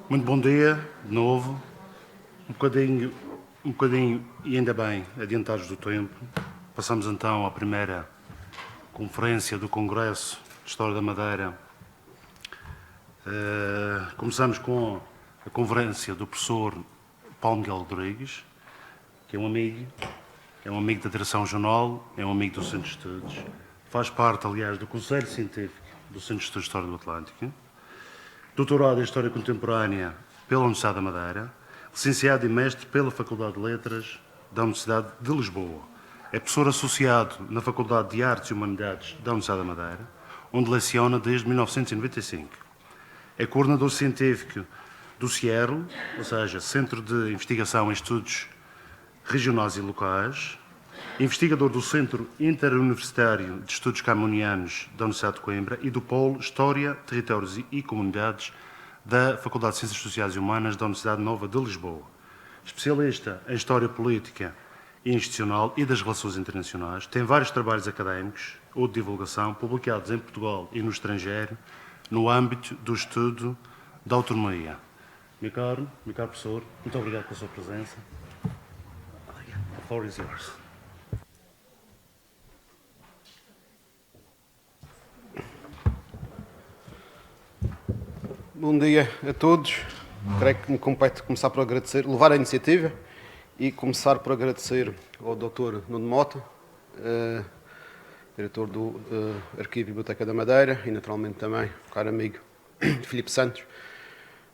Muito bom dia, de novo. Um bocadinho, e ainda bem, adiantados do tempo. Passamos então à primeira conferência do Congresso de História da Madeira. Começamos com a conferência do professor Paulo Miguel Rodrigues, que é um amigo da Direção Jornal, é um amigo do Centro de Estudos, faz parte, aliás, do Conselho Científico do Centro de Estudos de História do Atlântico, doutorado em História Contemporânea pela Universidade da Madeira, licenciado e mestre pela Faculdade de Letras da Universidade de Lisboa. É professor associado na Faculdade de Artes e Humanidades da Universidade da Madeira, onde leciona desde 1995. É coordenador científico do CIERL, ou seja, Centro de Investigação em Estudos Regionais e Locais, investigador do Centro Interuniversitário de Estudos Camonianos da Universidade de Coimbra e do Polo História, Territórios e Comunidades da Faculdade de Ciências Sociais e Humanas da Universidade Nova de Lisboa. Especialista em História Política e Institucional e das Relações Internacionais, tem vários trabalhos académicos ou de divulgação publicados em Portugal e no estrangeiro no âmbito do estudo da autonomia. Meu caro professor, muito obrigado pela sua presença. The floor is yours. Bom dia a todos. Creio que me compete começar por agradecer, levar a iniciativa e começar por agradecer ao Dr. Nuno Mota, diretor do Arquivo e Biblioteca da Madeira, e naturalmente também o caro amigo Filipe Santos,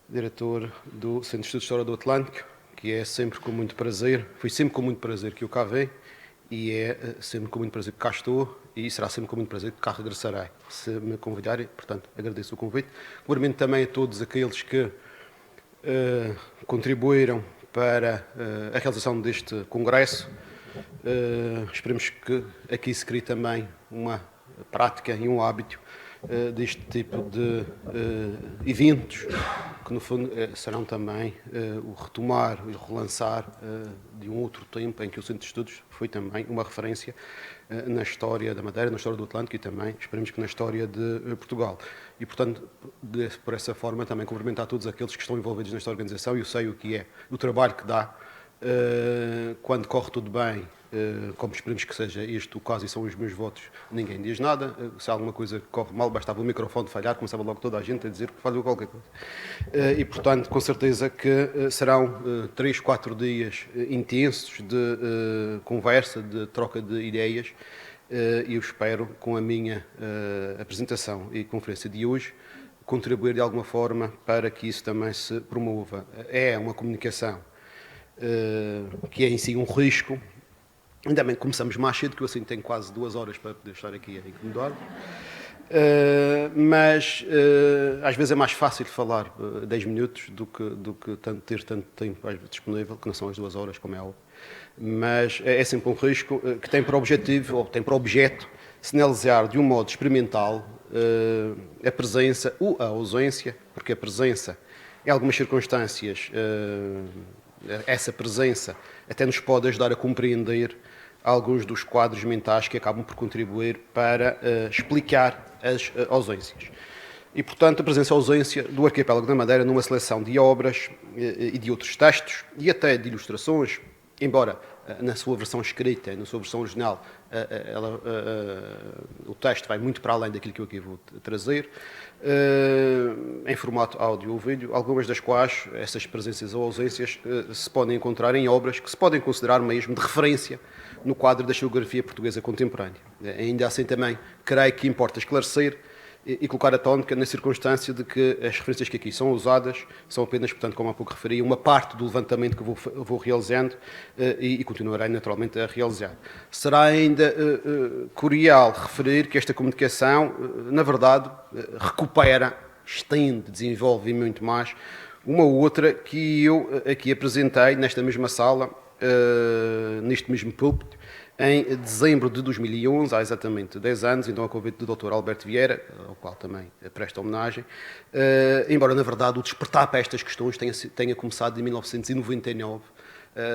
diretor do Centro de Estudos de História do Atlântico, que é sempre com muito prazer, foi sempre com muito prazer que eu cá venho, e é sempre com muito prazer que cá estou, e será sempre com muito prazer que cá regressarei, se me convidarem. Portanto, agradeço o convite. Cumprimento também a todos aqueles que contribuíram para a realização deste congresso. Esperemos que aqui se crie também uma prática e um hábito deste tipo de eventos, que no fundo serão também o retomar e o relançar de um outro tempo em que o Centro de Estudos foi também uma referência na história da Madeira, na história do Atlântico e também, esperemos que na história de Portugal. E, portanto, por essa forma, também cumprimentar todos aqueles que estão envolvidos nesta organização. Eu sei o que é, o trabalho que dá, quando corre tudo bem, como esperemos que seja este o caso e são os meus votos, ninguém diz nada. Se há alguma coisa que corre mal, bastava o microfone falhar, começava logo toda a gente a dizer que falhou qualquer coisa. E, portanto, com certeza que serão 3, 4 dias intensos de conversa, de troca de ideias, e eu espero, com a minha apresentação e conferência de hoje, contribuir de alguma forma para que isso também se promova. É uma comunicação que é em si um risco. Ainda bem que começamos mais cedo, que eu assim tenho quase 2 horas para poder estar aqui a incomodar. Mas às vezes é mais fácil falar 10 minutos do que ter tanto tempo disponível, que não são as 2 horas, como é óbvio. Mas é sempre um risco que tem por objetivo, ou tem por objeto, sinalizar de um modo experimental a presença ou a ausência, porque a presença, em algumas circunstâncias, essa presença até nos pode ajudar a compreender alguns dos quadros mentais que acabam por contribuir para explicar as ausências. E, portanto, a presença e ausência do Arquipélago da Madeira numa seleção de obras e de outros textos e até de ilustrações, embora na sua versão escrita, na sua versão original, o texto vai muito para além daquilo que eu aqui vou trazer, em formato áudio ou vídeo, algumas das quais, essas presenças ou ausências, se podem encontrar em obras que se podem considerar mesmo de referência no quadro da historiografia portuguesa contemporânea. Ainda assim também creio que importa esclarecer e colocar a tónica na circunstância de que as referências que aqui são usadas são apenas, portanto, como há pouco referi, uma parte do levantamento que vou realizando e continuarei naturalmente a realizar. Será ainda curial referir que esta comunicação, na verdade, recupera, estende, desenvolve muito mais uma outra que eu aqui apresentei nesta mesma sala, neste mesmo púlpito, em dezembro de 2011, há exatamente 10 anos, então a convite do Dr. Alberto Vieira, ao qual também presto homenagem, embora na verdade o despertar para estas questões tenha começado em 1999,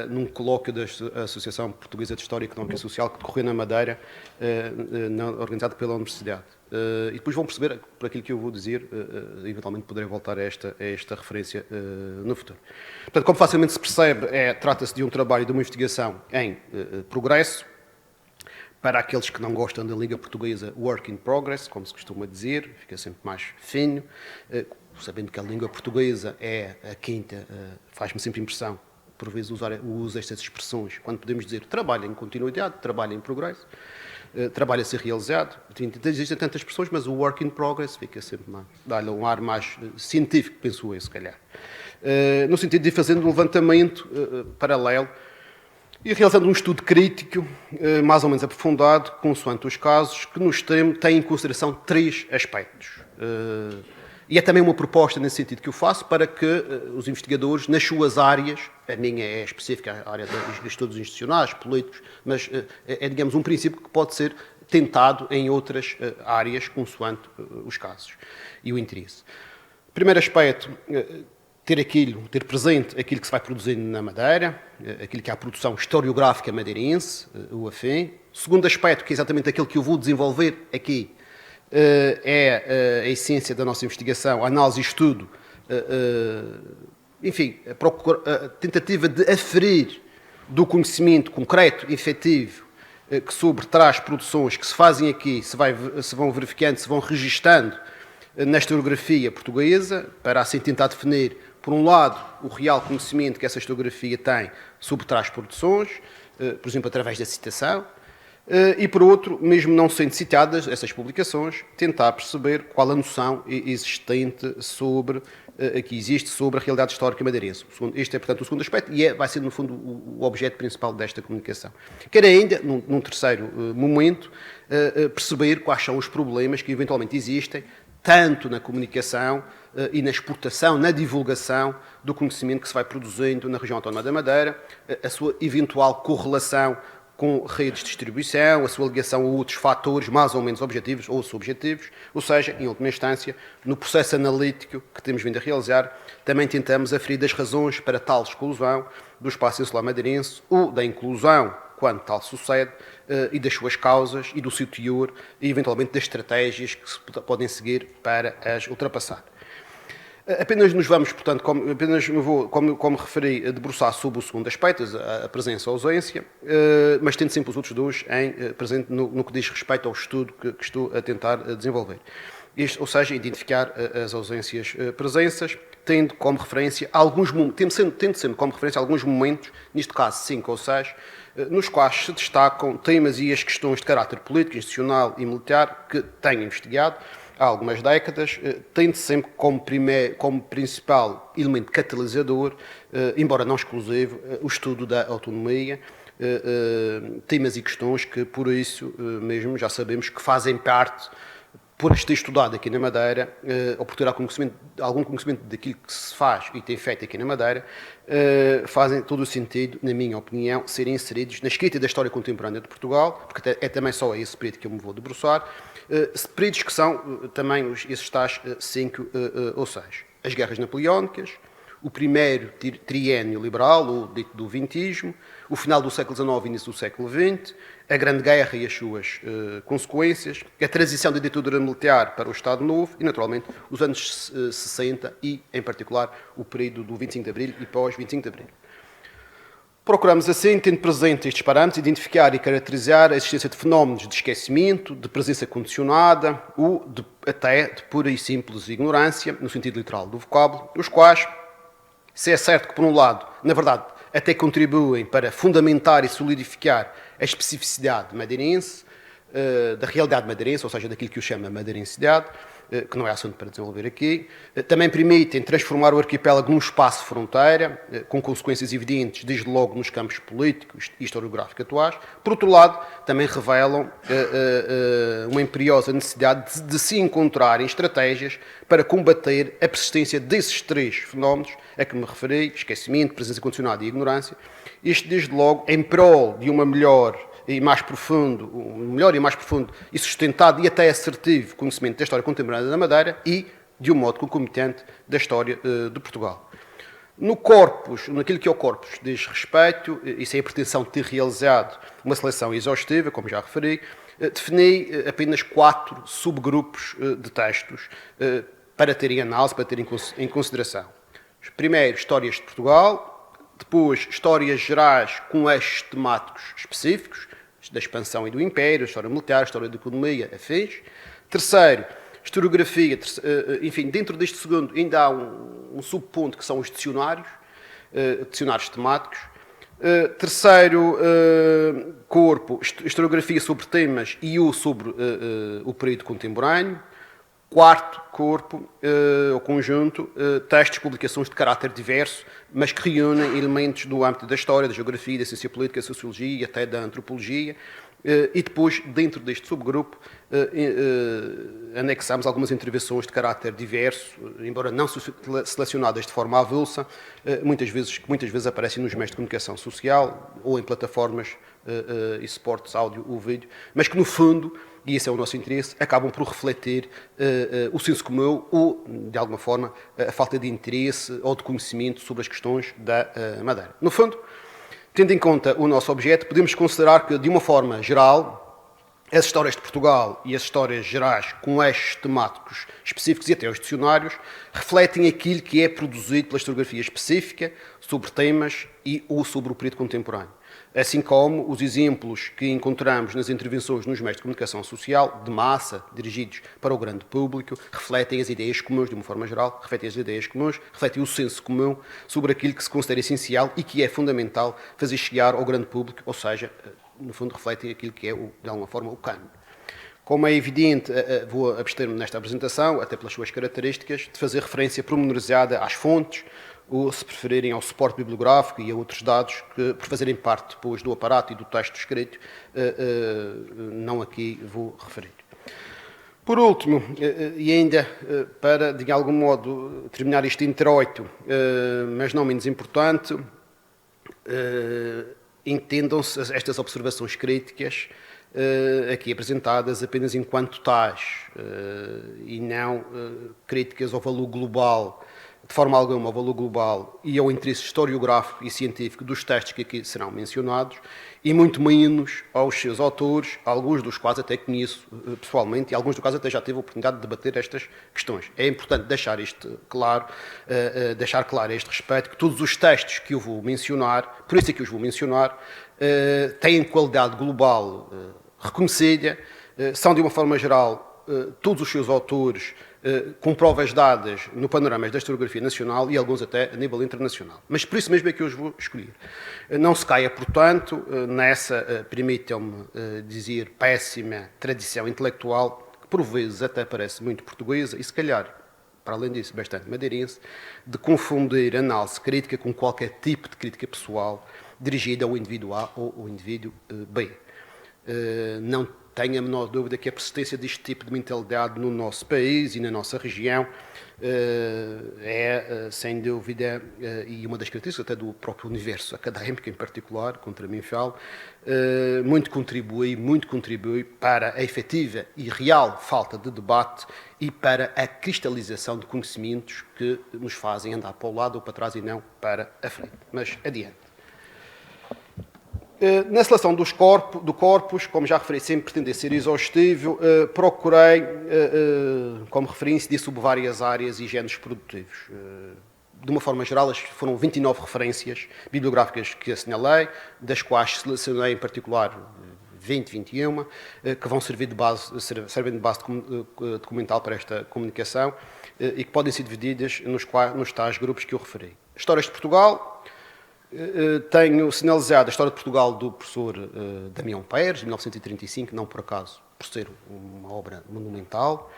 num colóquio da Associação Portuguesa de História Económica e Social que decorreu na Madeira, organizado pela Universidade. E depois vão perceber, por aquilo que eu vou dizer, eventualmente poderei voltar a esta referência no futuro. Portanto, como facilmente se percebe, trata-se de um trabalho, de uma investigação em progresso. Para aqueles que não gostam da língua portuguesa, work in progress, como se costuma dizer, fica sempre mais fino. Sabendo que a língua portuguesa é a quinta, faz-me sempre impressão, por vezes, usar o uso destas expressões, quando podemos dizer trabalho em continuidade, trabalho em progresso, trabalho a ser realizado. Existem tantas expressões, mas o work in progress fica sempre mais, dá-lhe um ar mais científico, penso eu, se calhar. No sentido de ir fazendo um levantamento paralelo e realizando um estudo crítico, mais ou menos aprofundado, consoante os casos, que nos tem em consideração 3 aspectos. E é também uma proposta nesse sentido que eu faço para que os investigadores, nas suas áreas, a minha é específica, a área dos estudos institucionais, políticos, mas digamos, um princípio que pode ser tentado em outras áreas, consoante os casos e o interesse. Primeiro aspecto, ter presente aquilo que se vai produzindo na Madeira, aquilo que é a produção historiográfica madeirense, o AFEM. Segundo aspecto, que é exatamente aquilo que eu vou desenvolver aqui, é a essência da nossa investigação, a análise e estudo, enfim, a tentativa de aferir do conhecimento concreto e efetivo que sobretraz produções que se fazem aqui, se vão verificando, se vão registando na historiografia portuguesa, para assim tentar definir, por um lado, o real conhecimento que essa historiografia tem sobre trás produções, por exemplo, através da citação, e por outro, mesmo não sendo citadas essas publicações, tentar perceber qual a noção existente que existe sobre a realidade histórica madeirense. Este é, portanto, o segundo aspecto e vai ser, no fundo, o objeto principal desta comunicação. Quero ainda, num terceiro momento, perceber quais são os problemas que eventualmente existem, tanto na comunicação e na exportação, na divulgação do conhecimento que se vai produzindo na região autónoma da Madeira, a sua eventual correlação com redes de distribuição, a sua ligação a outros fatores mais ou menos objetivos ou subjetivos, ou seja, em última instância, no processo analítico que temos vindo a realizar, também tentamos aferir as razões para tal exclusão do espaço insular madeirense ou da inclusão, quando tal sucede, e das suas causas e do seu teor e, eventualmente, das estratégias que se podem seguir para as ultrapassar. Apenas nos vamos, portanto, como referi, debruçar sobre o segundo aspecto, a presença e a ausência, mas tendo sempre os outros dois presente no que diz respeito ao estudo que estou a tentar desenvolver. Ou seja, identificar as ausências presenças, tendo como referência tendo sempre como referência alguns momentos, neste caso 5 ou 6, nos quais se destacam temas e as questões de caráter político, institucional e militar que tenho investigado há algumas décadas, tendo sempre como principal elemento catalisador, embora não exclusivo, o estudo da autonomia, temas e questões que, por isso mesmo, já sabemos que fazem parte, por ter estudado aqui na Madeira, ou por ter algum conhecimento daquilo que se faz e tem feito aqui na Madeira, fazem todo o sentido, na minha opinião, serem inseridos na escrita da história contemporânea de Portugal, porque é também só a esse período que eu me vou debruçar, períodos que são também esses tais 5 ou 6. As guerras napoleónicas, o primeiro triênio liberal, ou dito do vintismo, o final do século XIX e início do século XX, a Grande Guerra e as suas consequências, a transição da ditadura militar para o Estado Novo e, naturalmente, os anos 60 e, em particular, o período do 25 de Abril e pós-25 de Abril. Procuramos, assim, tendo presente estes parâmetros, identificar e caracterizar a existência de fenómenos de esquecimento, de presença condicionada ou até de pura e simples ignorância, no sentido literal do vocábulo, os quais, se é certo que, por um lado, na verdade, até contribuem para fundamentar e solidificar a especificidade madeirense, da realidade madeirense, ou seja, daquilo que eu chamo de madeirensidade, que não é assunto para desenvolver aqui, também permitem transformar o arquipélago num espaço de fronteira, com consequências evidentes, desde logo nos campos políticos e historiográficos atuais. Por outro lado, também revelam uma imperiosa necessidade de se encontrarem estratégias para combater a persistência desses 3 fenómenos a que me referi, esquecimento, presença condicionada e ignorância, isto desde logo em prol de um melhor e mais profundo e sustentado e até assertivo conhecimento da história contemporânea da Madeira e de um modo concomitante da história de Portugal. No corpus, naquilo que ao corpus diz respeito, isso é a pretensão de ter realizado uma seleção exaustiva, como já referi, defini apenas 4 subgrupos de textos para terem análise, para terem em consideração. Primeiro, histórias de Portugal, depois, histórias gerais com eixos temáticos específicos, da expansão e do Império, história militar, história da economia, afins. Terceiro, historiografia, enfim, dentro deste segundo ainda há um subponto que são os dicionários, dicionários temáticos. Terceiro corpo, historiografia sobre temas e o sobre o período contemporâneo. Quarto corpo, ou conjunto, textos, publicações de caráter diverso, mas que reúnem elementos do âmbito da história, da geografia, da ciência política, da sociologia e até da antropologia. E depois, dentro deste subgrupo, anexamos algumas intervenções de caráter diverso, embora não selecionadas de forma avulsa, muitas vezes aparecem nos meios de comunicação social ou em plataformas e suportes áudio ou vídeo, mas que no fundo, e esse é o nosso interesse, acabam por refletir o senso comum ou, de alguma forma, a falta de interesse ou de conhecimento sobre as questões da Madeira. No fundo, tendo em conta o nosso objeto, podemos considerar que, de uma forma geral, as histórias de Portugal e as histórias gerais com eixos temáticos específicos e até os dicionários refletem aquilo que é produzido pela historiografia específica sobre temas ou sobre o período contemporâneo. Assim como os exemplos que encontramos nas intervenções nos meios de comunicação social, de massa, dirigidos para o grande público, refletem as ideias comuns, de uma forma geral, refletem as ideias comuns, refletem o senso comum sobre aquilo que se considera essencial e que é fundamental fazer chegar ao grande público, ou seja, no fundo refletem aquilo que é, de alguma forma, o cânone. Como é evidente, vou abster-me nesta apresentação, até pelas suas características, de fazer referência pormenorizada às fontes, ou, se preferirem, ao suporte bibliográfico e a outros dados que, por fazerem parte depois do aparato e do texto escrito, não aqui vou referir. Por último, e ainda para, de algum modo, terminar este introito, mas não menos importante, entendam-se estas observações críticas aqui apresentadas apenas enquanto tais e não críticas ao valor global, de forma alguma ao valor global e ao interesse historiográfico e científico dos textos que aqui serão mencionados, e muito menos aos seus autores, alguns dos quais até conheço pessoalmente e alguns dos quais até já tive a oportunidade de debater estas questões. É importante deixar isto claro, deixar claro a este respeito, que todos os textos que eu vou mencionar, por isso é que os vou mencionar, têm qualidade global reconhecida, são de uma forma geral todos os seus autores com provas dadas no panorama da historiografia nacional e alguns até a nível internacional. Mas por isso mesmo é que eu os vou escolher. Não se caia, portanto, nessa, permitam-me dizer, péssima tradição intelectual, que por vezes até parece muito portuguesa e se calhar, para além disso, bastante madeirense, de confundir análise crítica com qualquer tipo de crítica pessoal dirigida ao indivíduo A ou ao indivíduo B. Não tenho a menor dúvida que a persistência deste tipo de mentalidade no nosso país e na nossa região é, sem dúvida, e uma das características até do próprio universo académico em particular, contra mim falo, muito contribui para a efetiva e real falta de debate e para a cristalização de conhecimentos que nos fazem andar para o lado ou para trás e não para a frente. Mas adiante. Na seleção do corpus, como já referi, sempre pretender ser exaustivo, procurei, como referência, de sobre várias áreas e géneros produtivos. De uma forma geral, foram 29 referências bibliográficas que assinalei, das quais selecionei em particular 21, que vão servir de base, servem de base documental para esta comunicação e que podem ser divididas nos tais grupos que eu referi. Histórias de Portugal. Tenho sinalizado a história de Portugal do professor Damião Pérez, de 1935, não por acaso, por ser uma obra monumental.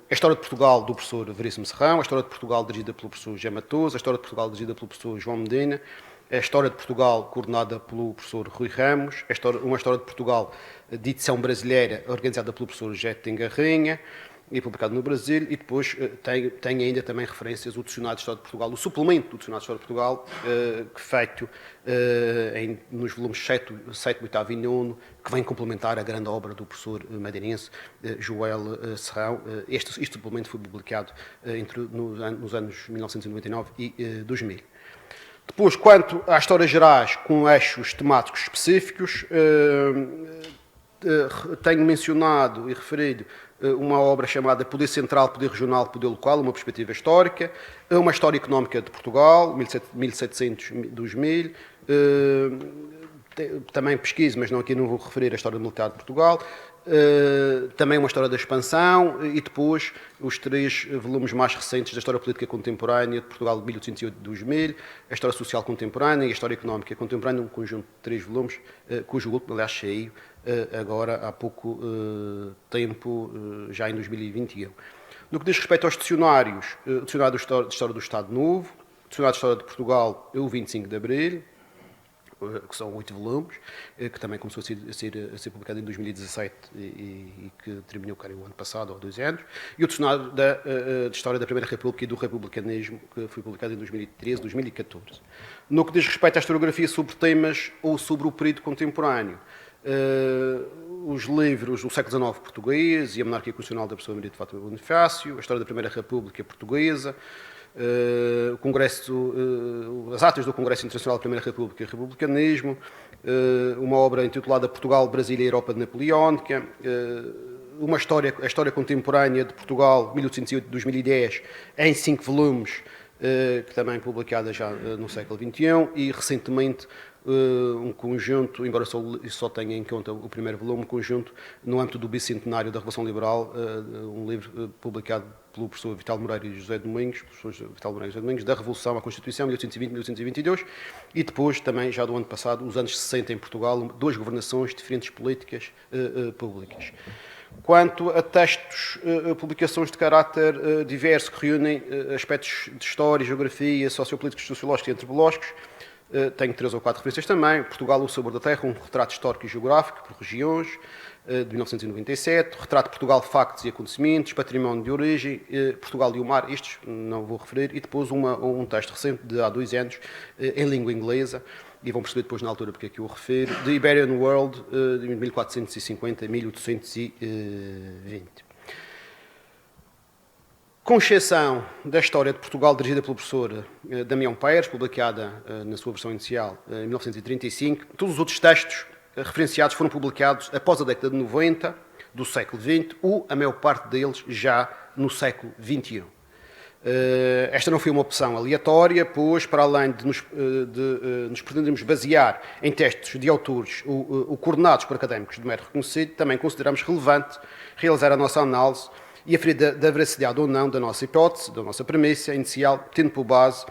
A história de Portugal do professor Veríssimo Serrão, a história de Portugal dirigida pelo professor José Matoso, a história de Portugal dirigida pelo professor João Medina, a história de Portugal coordenada pelo professor Rui Ramos, uma história de Portugal de edição brasileira organizada pelo professor José Tengarrinha, e publicado no Brasil, e depois tem ainda também referências o Dicionário de História de Portugal, o suplemento do Dicionário de História de Portugal, que feito nos volumes 7, 8 e 9, que vem complementar a grande obra do professor madeirense Joel Serrão. Este suplemento foi publicado nos anos 1999 e 2000. Depois, quanto às histórias gerais com eixos temáticos específicos, tenho mencionado e referido uma obra chamada Poder Central, Poder Regional, Poder Local, uma perspectiva histórica, uma história económica de Portugal, 1700-2000, também pesquiso, mas aqui não vou referir a história militar de Portugal, também uma história da expansão e depois os 3 volumes mais recentes da história política contemporânea de Portugal de 1808-2000, a história social contemporânea e a história económica contemporânea, um conjunto de 3 volumes, cujo último, aliás, saiu agora há pouco tempo, já em 2021. No que diz respeito aos dicionários, o Dicionário de História do Estado Novo, o Dicionário de História de Portugal, o 25 de Abril, que são 8 volumes, que também começou a ser publicado em 2017 e que terminou o ano passado, ou há 2 anos, e o Dicionário de História da Primeira República e do Republicanismo, que foi publicado em 2013, 2014. No que diz respeito à historiografia sobre temas ou sobre o período contemporâneo, os livros do século XIX português e a monarquia constitucional da pessoa Maria de Fátima Bonifácio, a história da Primeira República Portuguesa, o Congresso, as atas do Congresso Internacional da Primeira República e Republicanismo, uma obra intitulada Portugal, Brasil e Europa de Napoleónica, a história contemporânea de Portugal, 1808-2010, em 5 volumes, que também publicada já no século XXI, e recentemente um conjunto, embora só tenha em conta o primeiro volume, um conjunto no âmbito do bicentenário da Revolução Liberal, um livro publicado pelo professor Vital Moreira e José Domingos, da Revolução à Constituição, 1820-1822, e depois também, já do ano passado, os anos 60 em Portugal, 2 governações, diferentes políticas públicas. Quanto a textos, publicações de caráter diverso, que reúnem aspectos de história, geografia, sociopolíticos, sociológicos e antropológicos, tenho 3 ou 4 referências também. Portugal, o Sabor da Terra, um retrato histórico e geográfico por regiões, de 1997. Retrato de Portugal, factos e acontecimentos. Património de origem. Portugal e o mar, estes não vou referir. E depois um texto recente, de há 2 anos, em língua inglesa, e vão perceber depois na altura porque é que eu refiro, The Iberian World, de 1450 a 1820. Com exceção da História de Portugal, dirigida pelo professor Damião Pérez, publicada na sua versão inicial em 1935, todos os outros textos referenciados foram publicados após a década de 90 do século XX, ou a maior parte deles já no século XXI. Esta não foi uma opção aleatória, pois, para além de nos pretendermos basear em textos de autores ou coordenados por académicos de mérito reconhecido, também consideramos relevante realizar a nossa análise e aferir da veracidade ou não da nossa hipótese, da nossa premissa inicial, tendo por base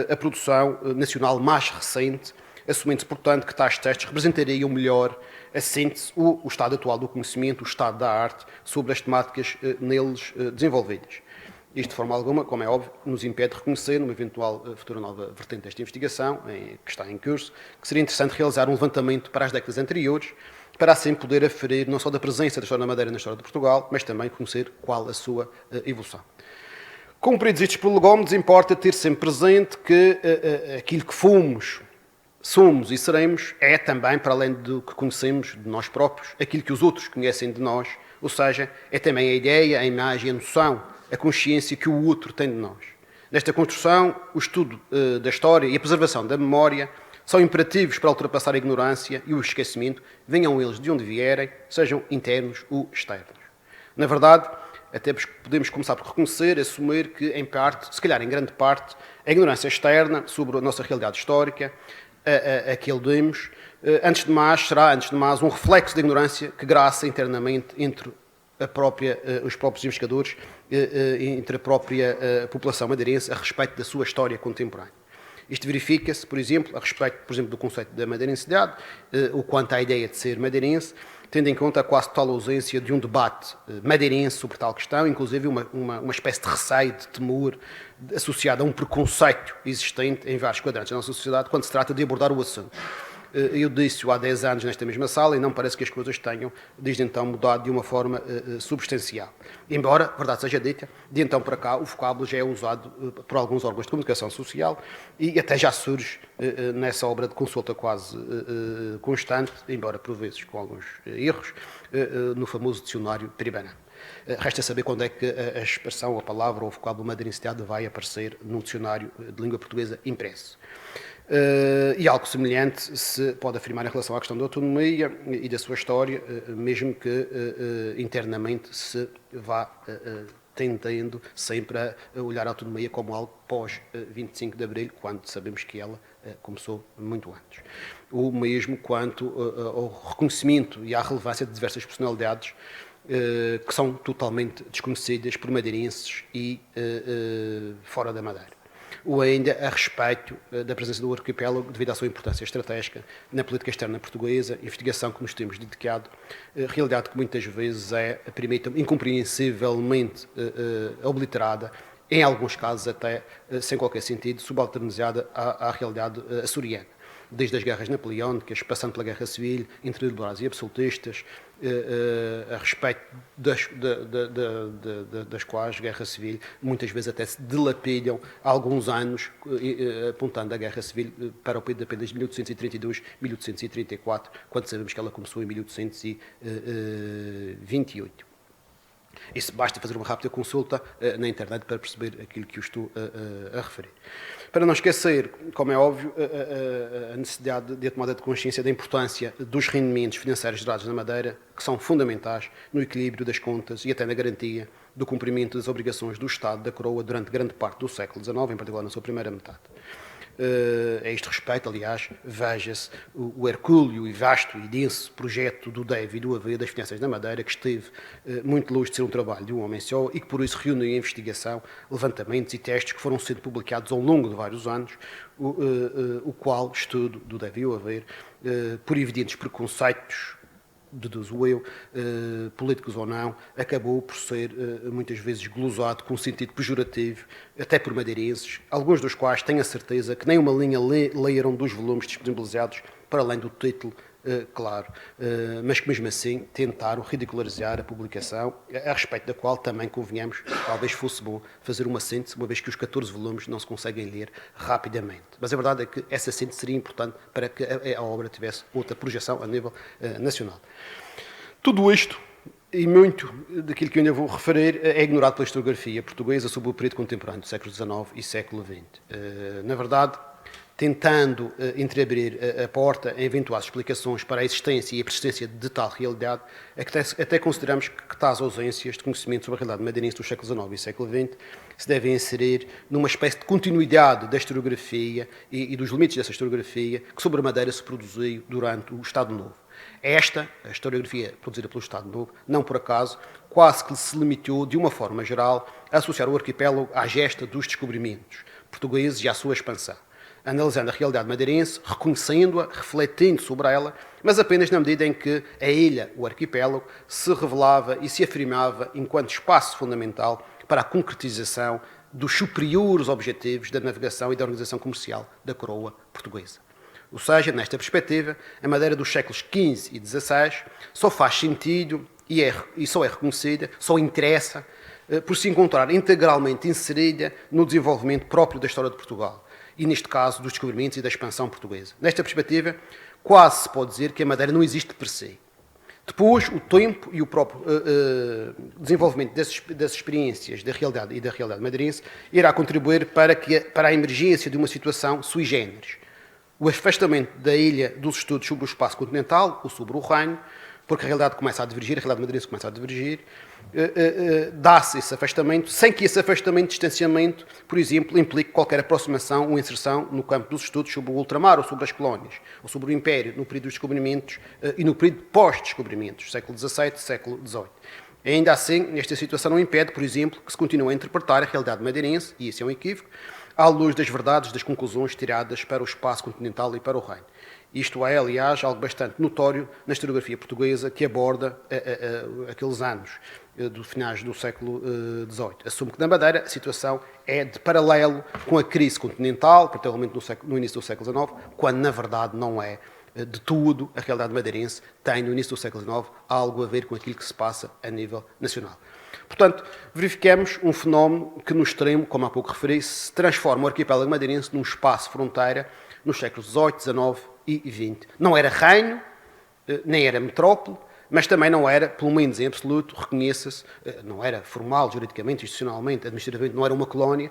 a produção nacional mais recente, assumindo-se, portanto, que tais textos representariam melhor a síntese ou o estado atual do conhecimento, o estado da arte, sobre as temáticas neles desenvolvidas. Isto, de forma alguma, como é óbvio, nos impede de reconhecer, numa eventual futura nova vertente desta investigação, que está em curso, que seria interessante realizar um levantamento para as décadas anteriores, para assim poder aferir não só da presença da história da Madeira na história de Portugal, mas também conhecer qual a sua evolução. Cumpridos estes prolegómenos, importa ter sempre presente que aquilo que fomos, somos e seremos é também, para além do que conhecemos de nós próprios, aquilo que os outros conhecem de nós, ou seja, é também a ideia, a imagem, a noção, a consciência que o outro tem de nós. Nesta construção, o estudo da história e a preservação da memória são imperativos para ultrapassar a ignorância e o esquecimento, venham eles de onde vierem, sejam internos ou externos. Na verdade, até podemos começar por reconhecer, assumir que, em parte, se calhar em grande parte, a ignorância externa sobre a nossa realidade histórica, a que aludimos, será, antes de mais, um reflexo da ignorância que graça internamente entre os próprios investigadores, entre a própria população madeirense, a respeito da sua história contemporânea. Isto verifica-se, por exemplo, a respeito, por exemplo, do conceito da madeirensidade, ou quanto à ideia de ser madeirense, tendo em conta a quase total ausência de um debate madeirense sobre tal questão, inclusive uma espécie de receio, de temor, associado a um preconceito existente em vários quadrantes da nossa sociedade, quando se trata de abordar o assunto. Eu disse-o há 10 anos nesta mesma sala e não parece que as coisas tenham, desde então, mudado de uma forma substancial. Embora, verdade seja dita, de então para cá o vocábulo já é usado por alguns órgãos de comunicação social e até já surge nessa obra de consulta quase constante, embora por vezes com alguns erros, no famoso dicionário Peribanan. Resta saber quando é que a expressão, a palavra ou o vocábulo madeirensidade vai aparecer num dicionário de língua portuguesa impresso. E algo semelhante se pode afirmar em relação à questão da autonomia e da sua história, mesmo que internamente se vá tendendo sempre a olhar a autonomia como algo pós-25 de Abril, quando sabemos que ela começou muito antes. O mesmo quanto ao reconhecimento e à relevância de diversas personalidades que são totalmente desconhecidas por madeirenses e fora da Madeira. Ou ainda a respeito da presença do arquipélago devido à sua importância estratégica na política externa portuguesa, investigação que nos temos dedicado, realidade que muitas vezes é, permita-me, incompreensivelmente obliterada, em alguns casos até sem qualquer sentido, subalternizada à realidade açoriana. Desde as guerras napoleónicas, passando pela Guerra Civil, entre liberais e absolutistas, a respeito das quais a Guerra Civil muitas vezes até se dilapidam há alguns anos, apontando a Guerra Civil para o período apenas de 1832, 1834, quando sabemos que ela começou em 1828. Isso basta fazer uma rápida consulta na internet para perceber aquilo que eu estou a referir. Para não esquecer, como é óbvio, a necessidade de tomada de consciência da importância dos rendimentos financeiros gerados na Madeira, que são fundamentais no equilíbrio das contas e até na garantia do cumprimento das obrigações do Estado da Coroa durante grande parte do século XIX, em particular na sua primeira metade. A este respeito, aliás, veja-se o hercúleo e vasto e denso projeto do Deve e do Aveia das Finanças da Madeira, que esteve muito longe de ser um trabalho de um homem só e que por isso reuniu em investigação, levantamentos e testes que foram sendo publicados ao longo de vários anos, o qual estudo do Deve e do Aveia, por evidentes preconceitos, deduzo eu, políticos ou não, acabou por ser muitas vezes glosado com um sentido pejorativo, até por madeirenses, alguns dos quais tenho a certeza que nem uma linha leram dos volumes disponibilizados, para além do título, claro, mas que mesmo assim tentaram ridicularizar a publicação, a respeito da qual também convenhamos, talvez fosse bom fazer uma síntese, uma vez que os 14 volumes não se conseguem ler rapidamente. Mas a verdade é que essa síntese seria importante para que a obra tivesse outra projeção a nível nacional. Tudo isto, e muito daquilo que eu ainda vou referir, é ignorado pela historiografia portuguesa sobre o período contemporâneo do século XIX e século XX. Na verdade, tentando entreabrir a porta em eventuais explicações para a existência e a persistência de tal realidade, até consideramos que tais ausências de conhecimento sobre a realidade madeirense do século XIX e século XX se devem inserir numa espécie de continuidade da historiografia e dos limites dessa historiografia que sobre a Madeira se produziu durante o Estado Novo. Esta, a historiografia produzida pelo Estado Novo, não por acaso, quase que se limitou, de uma forma geral, a associar o arquipélago à gesta dos descobrimentos portugueses e à sua expansão, analisando a realidade madeirense, reconhecendo-a, refletindo sobre ela, mas apenas na medida em que a ilha, o arquipélago, se revelava e se afirmava enquanto espaço fundamental para a concretização dos superiores objetivos da navegação e da organização comercial da coroa portuguesa. Ou seja, nesta perspectiva, a Madeira dos séculos XV e XVI só faz sentido e só é reconhecida, só interessa, por se encontrar integralmente inserida no desenvolvimento próprio da história de Portugal, e neste caso dos descobrimentos e da expansão portuguesa. Nesta perspectiva, quase se pode dizer que a Madeira não existe per se. Depois, o tempo e o próprio desenvolvimento das experiências da realidade e da realidade madeirense irá contribuir para a emergência de uma situação sui generis. O afastamento da ilha dos estudos sobre o espaço continental ou sobre o reino, porque a realidade começa a divergir, a realidade madeirense começa a divergir, dá-se esse afastamento, sem que esse afastamento, distanciamento, por exemplo, implique qualquer aproximação ou inserção no campo dos estudos sobre o ultramar ou sobre as colónias, ou sobre o Império, no período dos descobrimentos e no período pós-descobrimentos, século XVII, século XVIII. Ainda assim, esta situação não impede, por exemplo, que se continue a interpretar a realidade madeirense, e esse é um equívoco, à luz das verdades, das conclusões tiradas para o espaço continental e para o reino. Isto é, aliás, algo bastante notório na historiografia portuguesa que aborda aqueles anos do finais do século XVIII. Assume que na Madeira a situação é de paralelo com a crise continental, particularmente no início do século XIX, quando na verdade não é, de tudo, a realidade madeirense tem, no início do século XIX, algo a ver com aquilo que se passa a nível nacional. Portanto, verificamos um fenómeno que, no extremo, como há pouco referi, se transforma o arquipélago madeirense num espaço fronteira nos séculos XVIII, XIX e XX. Não era reino, nem era metrópole, mas também não era, pelo menos em absoluto, reconheça-se, não era formal, juridicamente, institucionalmente, administrativamente, não era uma colónia,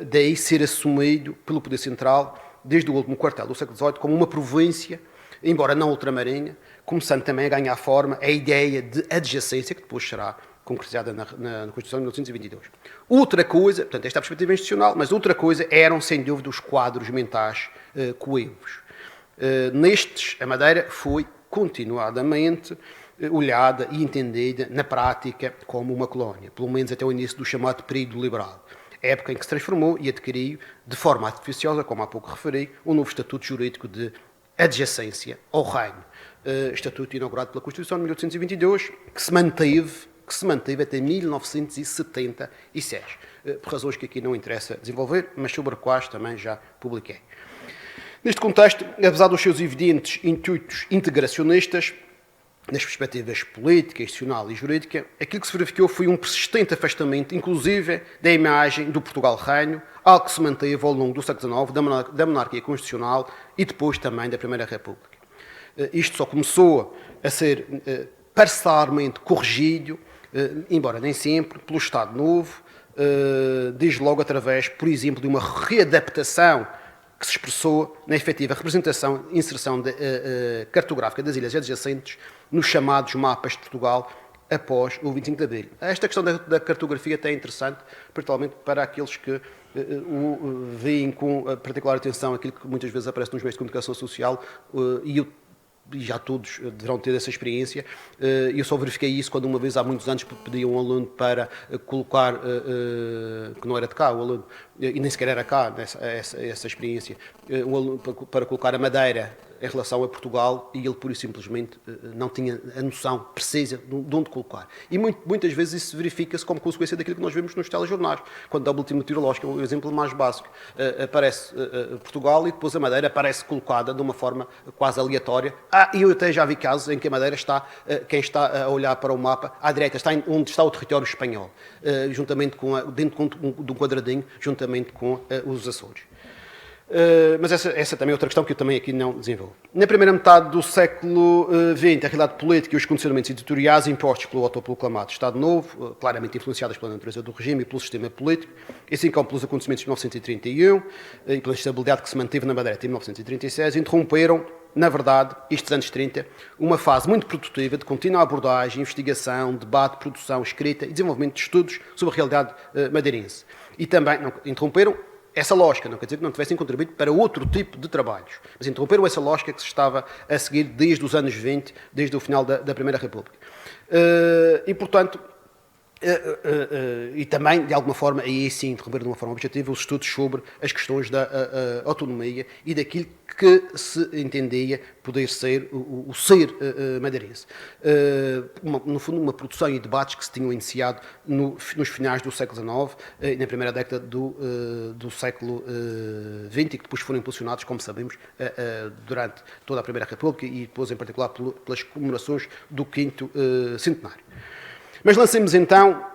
daí ser assumido pelo Poder Central, desde o último quartel do século XVIII, como uma província, embora não ultramarinha, começando também a ganhar forma a ideia de adjacência, que depois será concretizada na Constituição de 1922. Outra coisa, portanto, esta é a perspectiva institucional, mas outra coisa eram, sem dúvida, os quadros mentais coevos. Nestes, a Madeira foi continuadamente olhada e entendida na prática como uma colónia, pelo menos até o início do chamado período liberal, época em que se transformou e adquiriu, de forma artificiosa, como há pouco referi, um novo estatuto jurídico de adjacência ao reino. Estatuto inaugurado pela Constituição de 1822, que se manteve até 1976, por razões que aqui não interessa desenvolver, mas sobre as quais também já publiquei. Neste contexto, apesar dos seus evidentes intuitos integracionistas, nas perspectivas política, institucional e jurídica, aquilo que se verificou foi um persistente afastamento, inclusive, da imagem do Portugal-Reino, algo que se manteve ao longo do século XIX, da monarquia constitucional e depois também da Primeira República. Isto só começou a ser parcialmente corrigido, embora nem sempre, pelo Estado Novo, desde logo através, por exemplo, de uma readaptação que se expressou na efetiva representação e inserção cartográfica das ilhas adjacentes nos chamados mapas de Portugal após o 25 de Abril. Esta questão da cartografia até é interessante, particularmente para aqueles que veem com particular atenção aquilo que muitas vezes aparece nos meios de comunicação social e já todos deverão ter essa experiência. Eu só verifiquei isso quando uma vez há muitos anos pedi a um aluno para colocar, que não era de cá, o aluno, e nem sequer era cá essa experiência, um aluno para colocar a Madeira em relação a Portugal, e ele pura e simplesmente não tinha a noção precisa de onde colocar. E muitas vezes isso verifica-se como consequência daquilo que nós vemos nos telejornais, quando dá o boletim meteorológico, é o exemplo mais básico. Aparece Portugal e depois a Madeira aparece colocada de uma forma quase aleatória. E eu até já vi casos em que a Madeira está, quem está a olhar para o mapa, à direita está onde está o território espanhol, juntamente dentro de um quadradinho, juntamente com os Açores. Mas essa também é outra questão que eu também aqui não desenvolvo. Na primeira metade do século XX, a realidade política e os condicionamentos editoriais impostos pelo autoproclamado Estado Novo, claramente influenciadas pela natureza do regime e pelo sistema político, assim como pelos acontecimentos de 1931 e pela instabilidade que se manteve na Madeira até 1936, interromperam, na verdade, estes anos 30, uma fase muito produtiva de contínua abordagem, investigação, debate, produção, escrita e desenvolvimento de estudos sobre a realidade madeirense. E também interromperam essa lógica, não quer dizer que não tivessem contribuído para outro tipo de trabalhos, mas interromperam essa lógica que se estava a seguir desde os anos 20, desde o final da Primeira República. E, portanto, e também, de alguma forma, aí sim, interromper de uma forma objetiva, os estudos sobre as questões da autonomia e daquilo que se entendia poder ser o ser madeirense. No fundo, uma produção e debates que se tinham iniciado nos finais do século XIX e na primeira década do século XX, e que depois foram impulsionados, como sabemos, durante toda a Primeira República e depois, em particular, pelas comemorações do 5º centenário. Mas lancemos então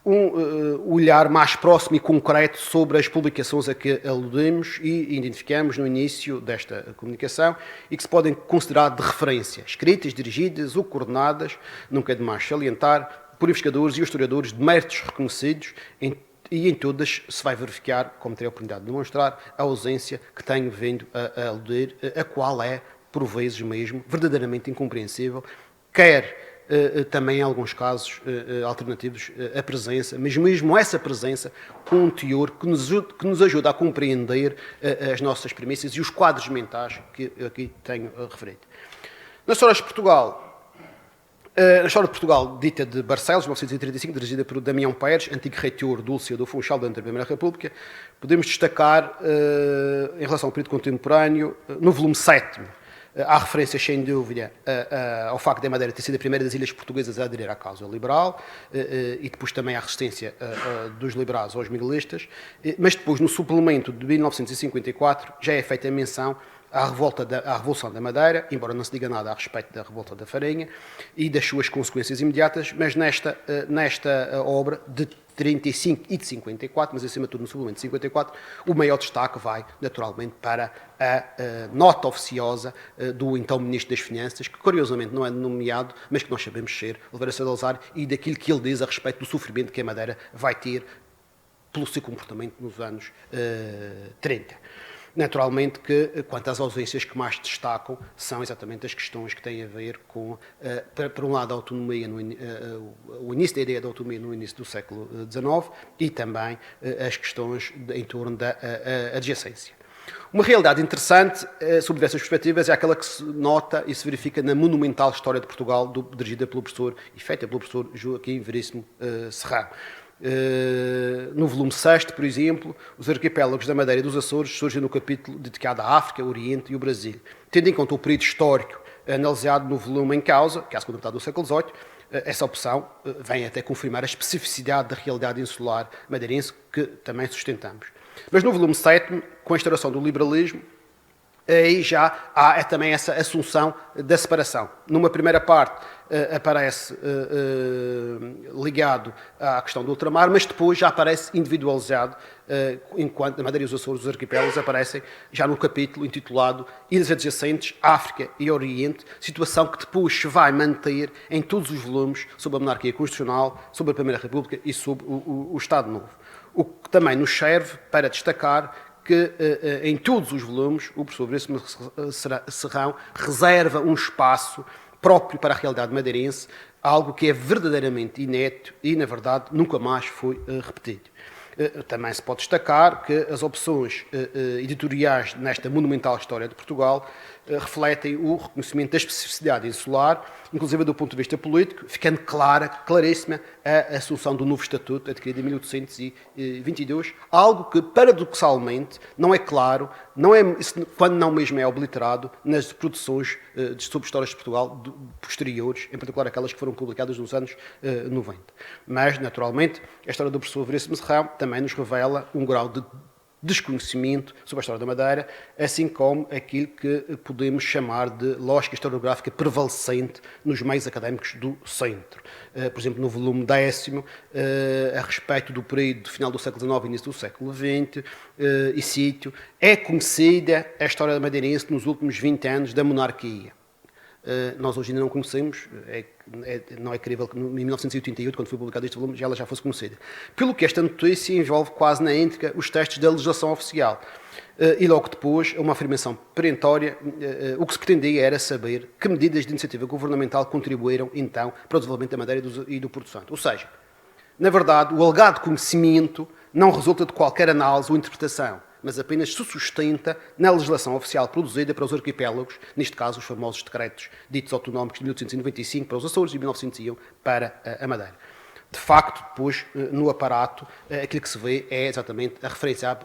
um olhar mais próximo e concreto sobre as publicações a que aludimos e identificamos no início desta comunicação e que se podem considerar de referência, escritas, dirigidas ou coordenadas, nunca é demais salientar, por investigadores e historiadores de méritos reconhecidos e em todas se vai verificar, como terei a oportunidade de demonstrar, a ausência que tenho vindo a aludir, a qual é, por vezes mesmo, verdadeiramente incompreensível, quer também em alguns casos alternativos a presença, mas mesmo essa presença com um teor que nos ajuda a compreender as nossas premissas e os quadros mentais que eu aqui tenho referido. Na história de Portugal, dita de Barcelos, 1935, dirigida por Damião Pérez, antigo reitor Dulce do Funchal durante a Primeira República, podemos destacar, em relação ao período contemporâneo, no volume 7º, há referências, sem dúvida, ao facto da Madeira ter sido a primeira das ilhas portuguesas a aderir à causa liberal e depois também à resistência dos liberais aos miguelistas, mas depois, no suplemento de 1954, já é feita a menção à Revolução da Madeira, embora não se diga nada a respeito da Revolta da Farinha e das suas consequências imediatas, mas nesta obra de 35 e de 54, mas acima de tudo no suplemento de 54, o maior destaque vai, naturalmente, para a nota oficiosa do então Ministro das Finanças, que curiosamente não é nomeado, mas que nós sabemos ser, Oliveira Salazar, e daquilo que ele diz a respeito do sofrimento que a Madeira vai ter pelo seu comportamento nos anos 30. Naturalmente que, quanto às ausências que mais destacam, são exatamente as questões que têm a ver com, por um lado, a autonomia, o início da ideia da autonomia no início do século XIX e também as questões em torno da adjacência. Uma realidade interessante, sob diversas perspectivas, é aquela que se nota e se verifica na monumental História de Portugal, dirigida pelo professor e feita pelo professor Joaquim Veríssimo Serrão. No volume 6, por exemplo, os arquipélagos da Madeira e dos Açores surgem no capítulo dedicado à África, o Oriente e o Brasil. Tendo em conta o período histórico analisado no volume em causa, que é a segunda metade do século XVIII, essa opção vem até confirmar a especificidade da realidade insular madeirense que também sustentamos. Mas no volume 7, com a instauração do liberalismo, aí já há também essa assunção da separação. Numa primeira parte aparece ligado à questão do ultramar, mas depois já aparece individualizado, enquanto a Madeira e os Açores, os arquipélagos, aparecem já no capítulo intitulado Ilhas Adjacentes, África e Oriente, situação que depois se vai manter em todos os volumes sobre a monarquia constitucional, sobre a Primeira República e sobre o Estado Novo. O que também nos serve para destacar que em todos os volumes o professor Veríssimo Serrão reserva um espaço próprio para a realidade madeirense, algo que é verdadeiramente inédito e, na verdade, nunca mais foi repetido. Também se pode destacar que as opções editoriais nesta monumental História de Portugal refletem o reconhecimento da especificidade insular, inclusive do ponto de vista político, ficando claríssima a assunção do novo Estatuto, adquirido em 1822, algo que, paradoxalmente, não é claro, quando não mesmo é obliterado, nas produções sobre histórias de Portugal posteriores, em particular aquelas que foram publicadas nos anos 90. Mas, naturalmente, a história do professor Veríssimo Serrão também nos revela um grau de desconhecimento sobre a história da Madeira, assim como aquilo que podemos chamar de lógica historiográfica prevalecente nos meios académicos do centro. Por exemplo, no volume 10, a respeito do período final do século XIX e início do século XX, e cito, é conhecida a história madeirense nos últimos 20 anos da monarquia. Nós hoje ainda não conhecemos, não é crível que em 1988, quando foi publicado este volume, ela já fosse conhecida. Pelo que esta notícia envolve quase na íntegra os textos da legislação oficial. E logo depois, uma afirmação perentória, o que se pretendia era saber que medidas de iniciativa governamental contribuíram, então, para o desenvolvimento da Madeira e do Porto Santo. Ou seja, na verdade, o alegado conhecimento não resulta de qualquer análise ou interpretação, mas apenas se sustenta na legislação oficial produzida para os arquipélagos, neste caso os famosos decretos ditos autonómicos de 1895 para os Açores e 1901 para a Madeira. De facto, depois, no aparato, aquilo que se vê é exatamente a referência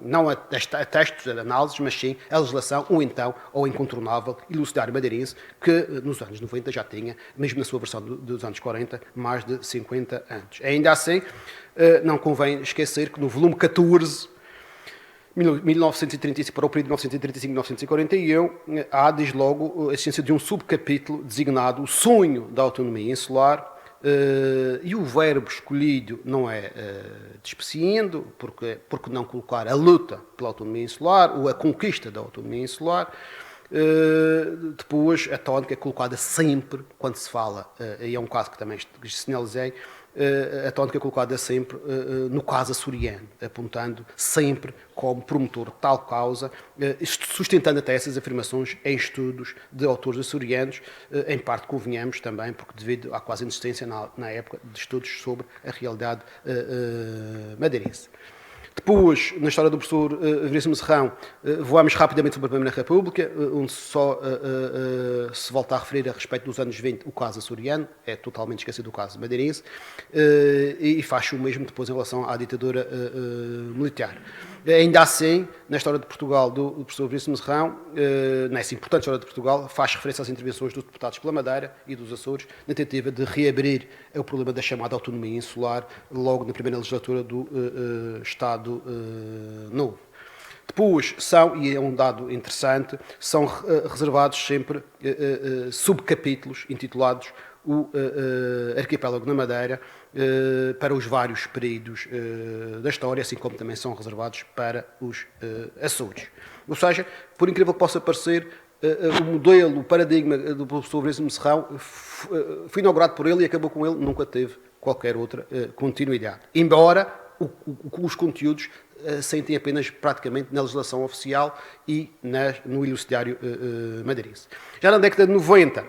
não a textos, a análises, mas sim a legislação, ou então, ao incontornável elucidário madeirense, que nos anos 90 já tinha, mesmo na sua versão dos anos 40, mais de 50 anos. Ainda assim, não convém esquecer que no volume 14, 1935, para o período de 1935-1941, há, desde logo, a existência de um subcapítulo designado O Sonho da Autonomia Insular, e o verbo escolhido não é despeciendo, porque não colocar a luta pela autonomia insular ou a conquista da autonomia insular. Depois, a tónica é colocada sempre, quando se fala, e é um caso que também sinalizei, a tónica é colocada sempre no caso açoriano, apontando sempre como promotor de tal causa, sustentando até essas afirmações em estudos de autores açorianos, em parte convenhamos também, porque devido à quase inexistência na época de estudos sobre a realidade madeirense. Depois, na história do professor Veríssimo Serrão, voamos rapidamente sobre a Primeira República, onde só se volta a referir a respeito dos anos 20 o caso açoriano, é totalmente esquecido o caso madeirense, e faz o mesmo depois em relação à ditadura militar. Ainda assim, na história de Portugal do professor Veríssimo Serrão, nessa importante história de Portugal, faz referência às intervenções dos deputados pela Madeira e dos Açores, na tentativa de reabrir o problema da chamada autonomia insular, logo na primeira legislatura do Estado Novo. Depois são, e é um dado interessante, são reservados sempre subcapítulos intitulados o Arquipélago na Madeira para os vários períodos da história, assim como também são reservados para os Açores. Ou seja, por incrível que possa parecer, o modelo, o paradigma do professor Veríssimo Serrão foi inaugurado por ele e acabou com ele, nunca teve qualquer outra continuidade. Embora os conteúdos sentem apenas praticamente na legislação oficial e no elucidário madeirense. Já na década de 90,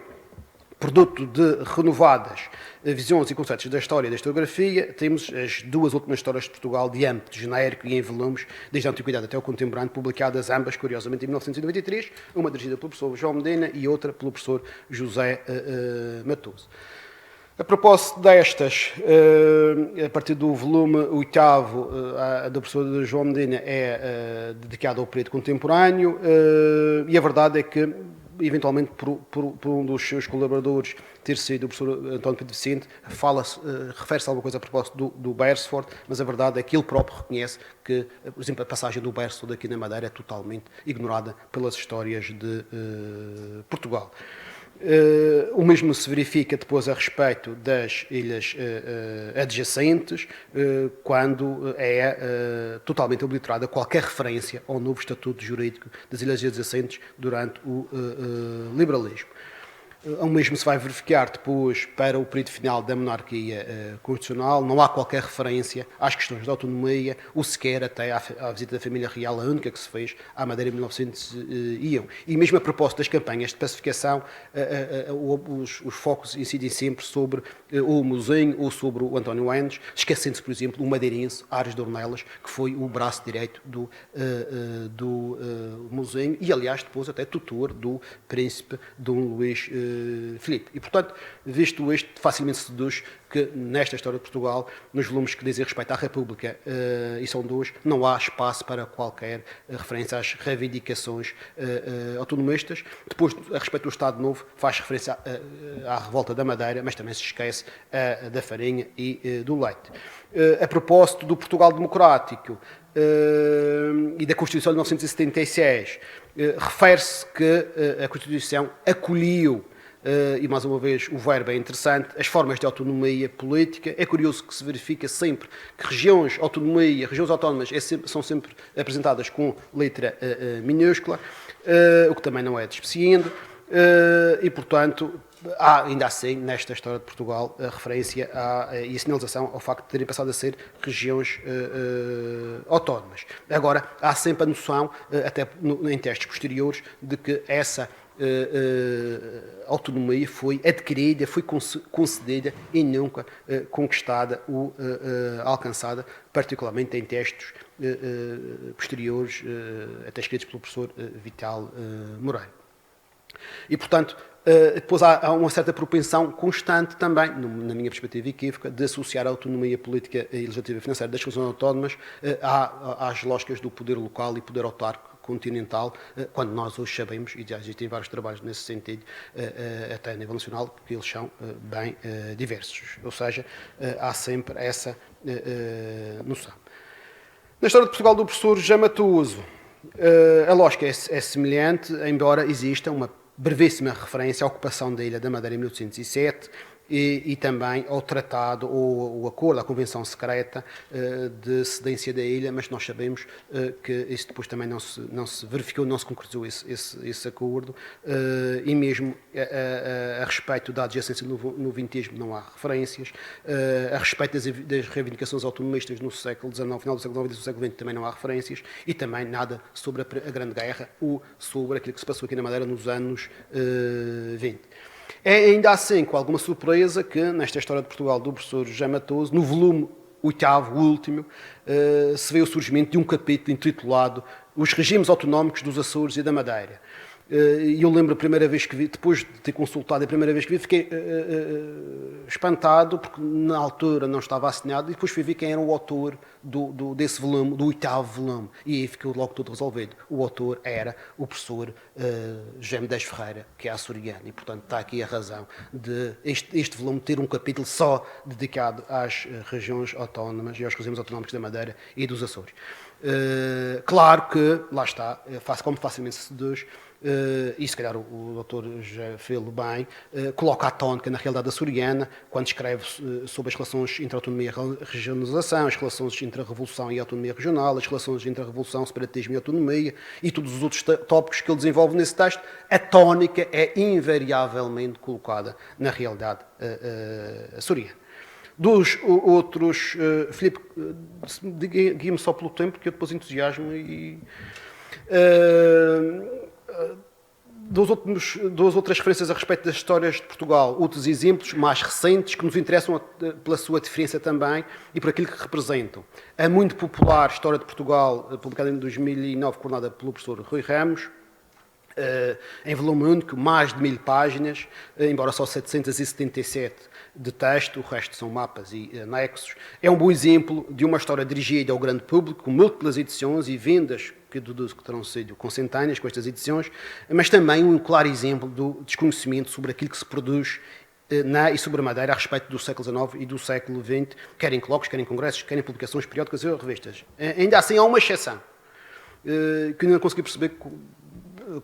produto de renovadas visões e conceitos da história e da historiografia, temos as duas últimas histórias de Portugal de âmbito genérico e em volumes, desde a Antiguidade até o Contemporâneo, publicadas ambas, curiosamente, em 1993, uma dirigida pelo professor João Medina e outra pelo professor José Matoso. A propósito destas, a partir do volume 8º do professor João Medina é dedicado ao período contemporâneo e a verdade é que, eventualmente por um dos seus colaboradores ter sido o professor António Pedro Vicente, refere-se a alguma coisa a propósito do Beresford, mas a verdade é que ele próprio reconhece que, por exemplo, a passagem do Beresford aqui na Madeira é totalmente ignorada pelas histórias de Portugal. O mesmo se verifica depois a respeito das ilhas adjacentes, quando é totalmente obliterada qualquer referência ao novo estatuto jurídico das ilhas adjacentes durante o liberalismo. O mesmo se vai verificar depois para o período final da monarquia constitucional. Não há qualquer referência às questões da autonomia, ou sequer até à visita da família real, a única que se fez à Madeira em 1901. E mesmo a propósito das campanhas de pacificação, os focos incidem sempre sobre ou o Mozinho ou sobre o António Enes, esquecendo-se, por exemplo, o madeirense Ares de Ornelas, que foi o braço direito do Mozinho e, aliás, depois até tutor do príncipe Dom Luís Filipe. E, portanto, visto isto, facilmente se deduz que nesta história de Portugal, nos volumes que dizem respeito à República, e são dois, não há espaço para qualquer referência às reivindicações autonomistas. Depois, a respeito do Estado Novo, faz referência à revolta da Madeira, mas também se esquece da farinha e do leite. A propósito do Portugal Democrático e da Constituição de 1976, refere-se que a Constituição acolheu, e mais uma vez o verbo é interessante, as formas de autonomia política. É curioso que se verifica sempre que regiões autónomas são sempre apresentadas com letra minúscula, o que também não é despeciendo, e portanto há ainda assim nesta história de Portugal a referência e a sinalização ao facto de terem passado a ser regiões autónomas. Agora, há sempre a noção, até em testes posteriores, de que essa autonomia foi adquirida, foi concedida e nunca conquistada ou alcançada, particularmente em testes posteriores, até escritos pelo professor Vital Moreira. E, portanto, depois há uma certa propensão constante também, na minha perspectiva equívoca, de associar a autonomia política e legislativa e financeira das regiões autónomas às lógicas do poder local e poder autárquico continental, quando nós hoje sabemos, e já existem vários trabalhos nesse sentido, até a nível nacional, que eles são bem diversos. Ou seja, há sempre essa noção. Na história de Portugal do professor José Matoso, a lógica é semelhante, embora exista uma brevíssima referência à ocupação da Ilha da Madeira em 1807 e também ao tratado, ou o acordo, à convenção secreta de cedência da ilha, mas nós sabemos que isso depois também não se verificou, não se concretizou esse acordo, e mesmo a respeito da adjacência no vintismo não há referências, a respeito das reivindicações autonomistas no século XIX, final do século XIX e do século XX também não há referências, e também nada sobre a Grande Guerra ou sobre aquilo que se passou aqui na Madeira nos anos 20. É ainda assim, com alguma surpresa, que nesta história de Portugal do professor José Matoso, no volume 8º, o último, se vê o surgimento de um capítulo intitulado Os Regimes Autonómicos dos Açores e da Madeira. E eu lembro a primeira vez que vi, depois de ter consultado a primeira vez que vi, fiquei espantado, porque na altura não estava assinado, e depois fui ver quem era o autor desse volume, do 8º volume, e aí ficou logo tudo resolvido. O autor era o professor José Medeiros Ferreira, que é açoriano, e portanto está aqui a razão de este volume ter um capítulo só dedicado às regiões autónomas e aos regimes autonómicos da Madeira e dos Açores. Claro que, lá está, como facilmente se deduz, e se calhar o Dr. já fez-lo bem, coloca a tónica na realidade açoriana, quando escreve sobre as relações entre autonomia e regionalização, as relações entre a revolução e a autonomia regional, as relações entre a revolução, separatismo e autonomia, e todos os outros tópicos que ele desenvolve nesse texto, a tónica é invariavelmente colocada na realidade açoriana. Dos outros, Filipe, guia-me só pelo tempo, que eu depois entusiasmo e... duas outras referências a respeito das histórias de Portugal, outros exemplos mais recentes que nos interessam pela sua diferença também e por aquilo que representam. A muito popular História de Portugal, publicada em 2009, coordenada pelo professor Rui Ramos, em volume único, mais de 1000 páginas, embora só 777 de texto, o resto são mapas e anexos. É um bom exemplo de uma história dirigida ao grande público, com múltiplas edições e vendas, que deduzo que terão sido consentâneas com estas edições, mas também um claro exemplo do desconhecimento sobre aquilo que se produz na e sobre a Madeira a respeito do século XIX e do século XX, quer em colóquios, quer em congressos, quer em publicações periódicas ou revistas. Ainda assim, há uma exceção, que não consegui perceber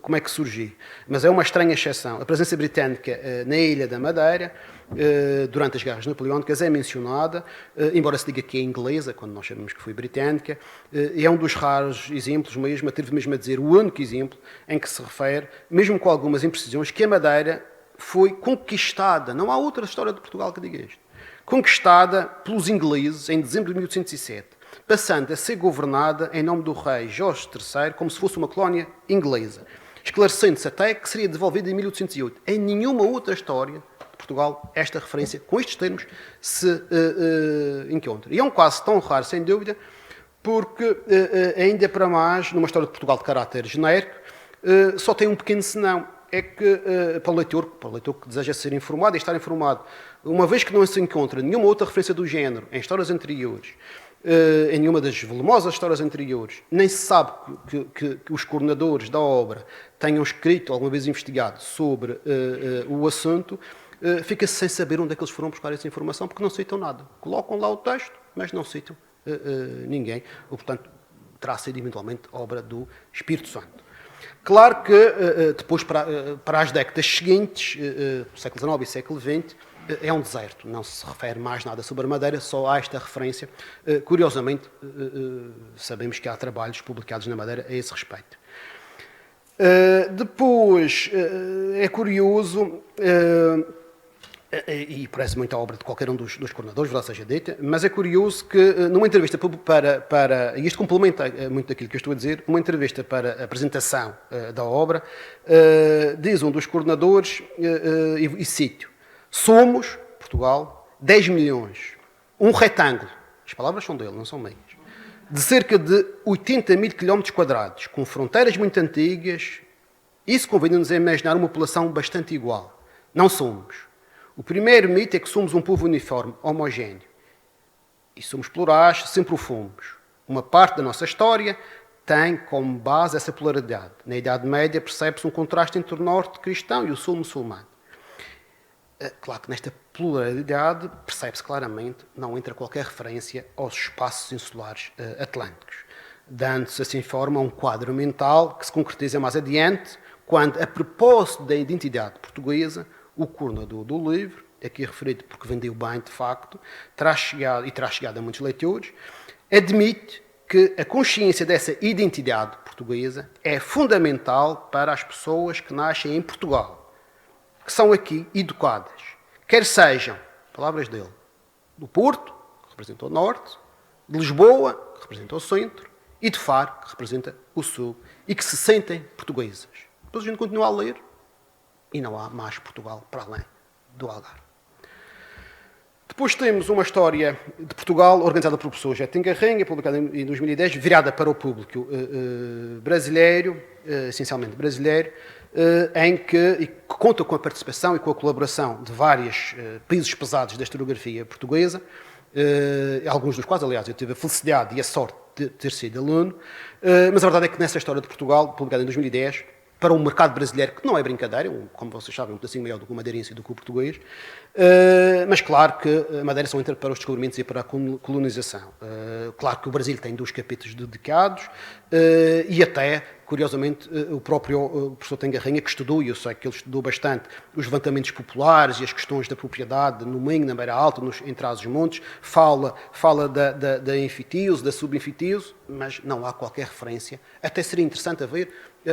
como é que surgiu, mas é uma estranha exceção. A presença britânica na Ilha da Madeira, durante as guerras napoleónicas, é mencionada, embora se diga que é inglesa, quando nós sabemos que foi britânica, é um dos raros exemplos mesmo, atrevo mesmo a dizer, o único exemplo em que se refere, mesmo com algumas imprecisões, que a Madeira foi conquistada, não há outra história de Portugal que diga isto, conquistada pelos ingleses em dezembro de 1807, passando a ser governada em nome do rei Jorge III como se fosse uma colónia inglesa, esclarecendo-se até que seria devolvida em 1808. Em nenhuma outra história de Portugal esta referência, com estes termos, se encontra. E é um caso tão raro, sem dúvida, porque ainda para mais, numa história de Portugal de caráter genérico, só tem um pequeno senão. É que, para o leitor que deseja ser informado e estar informado, uma vez que não se encontra nenhuma outra referência do género em histórias anteriores, em nenhuma das volumosas histórias anteriores, nem se sabe que os coordenadores da obra tenham escrito, alguma vez investigado, sobre o assunto, fica-se sem saber onde é que eles foram buscar essa informação, porque não citam nada. Colocam lá o texto, mas não citam ninguém. Ou, portanto, terá sido eventualmente obra do Espírito Santo. Claro que depois, para as décadas seguintes, século XIX e século XX, é um deserto, não se refere mais nada sobre a Madeira, só há esta referência. Curiosamente, sabemos que há trabalhos publicados na Madeira a esse respeito. Depois, é curioso, e parece muito a obra de qualquer um dos coordenadores, verdade seja dita, mas é curioso que numa entrevista e isto complementa muito daquilo que eu estou a dizer, uma entrevista para a apresentação da obra, diz um dos coordenadores, e cito: somos, Portugal, 10 milhões, um retângulo, as palavras são dele, não são minhas, de cerca de 80 mil quilómetros quadrados, com fronteiras muito antigas. Isso convida-nos a imaginar uma população bastante igual. Não somos. O primeiro mito é que somos um povo uniforme, homogéneo. E somos plurais, sempre o fomos. Uma parte da nossa história tem como base essa polaridade. Na Idade Média percebe-se um contraste entre o norte cristão e o sul muçulmano. Claro que nesta pluralidade percebe-se claramente, não entra qualquer referência aos espaços insulares atlânticos, dando-se assim forma a um quadro mental que se concretiza mais adiante, quando, a propósito da identidade portuguesa, o coordenador do livro, aqui referido porque vendeu bem de facto, traz chegado a muitos leitores, admite que a consciência dessa identidade portuguesa é fundamental para as pessoas que nascem em Portugal, que são aqui educadas, quer sejam, palavras dele, do Porto, que representa o Norte, de Lisboa, que representa o Centro, e de Faro, que representa o Sul, e que se sentem portuguesas. Depois a gente continua a ler, e não há mais Portugal para além do Algarve. Depois temos uma história de Portugal organizada pelo professor José Tingarrinha, publicada em 2010, virada para o público brasileiro, essencialmente brasileiro, em que conta com a participação e com a colaboração de vários pesos pesados da historiografia portuguesa, alguns dos quais, aliás, eu tive a felicidade e a sorte de ter sido aluno, mas a verdade é que nessa história de Portugal, publicada em 2010, para um mercado brasileiro que não é brincadeira, como vocês sabem, um pedacinho maior do que o madeirense e do que o português, mas claro que a Madeira só entra para os descobrimentos e para a colonização. Claro que o Brasil tem 2 capítulos dedicados e até, curiosamente, o próprio professor Tengarrinha, que estudou, e eu sei que ele estudou bastante, os levantamentos populares e as questões da propriedade no Minho, na Beira Alta, em Trás-os-Montes, fala da enfitiose, da subinfitiose, mas não há qualquer referência. Até seria interessante a ver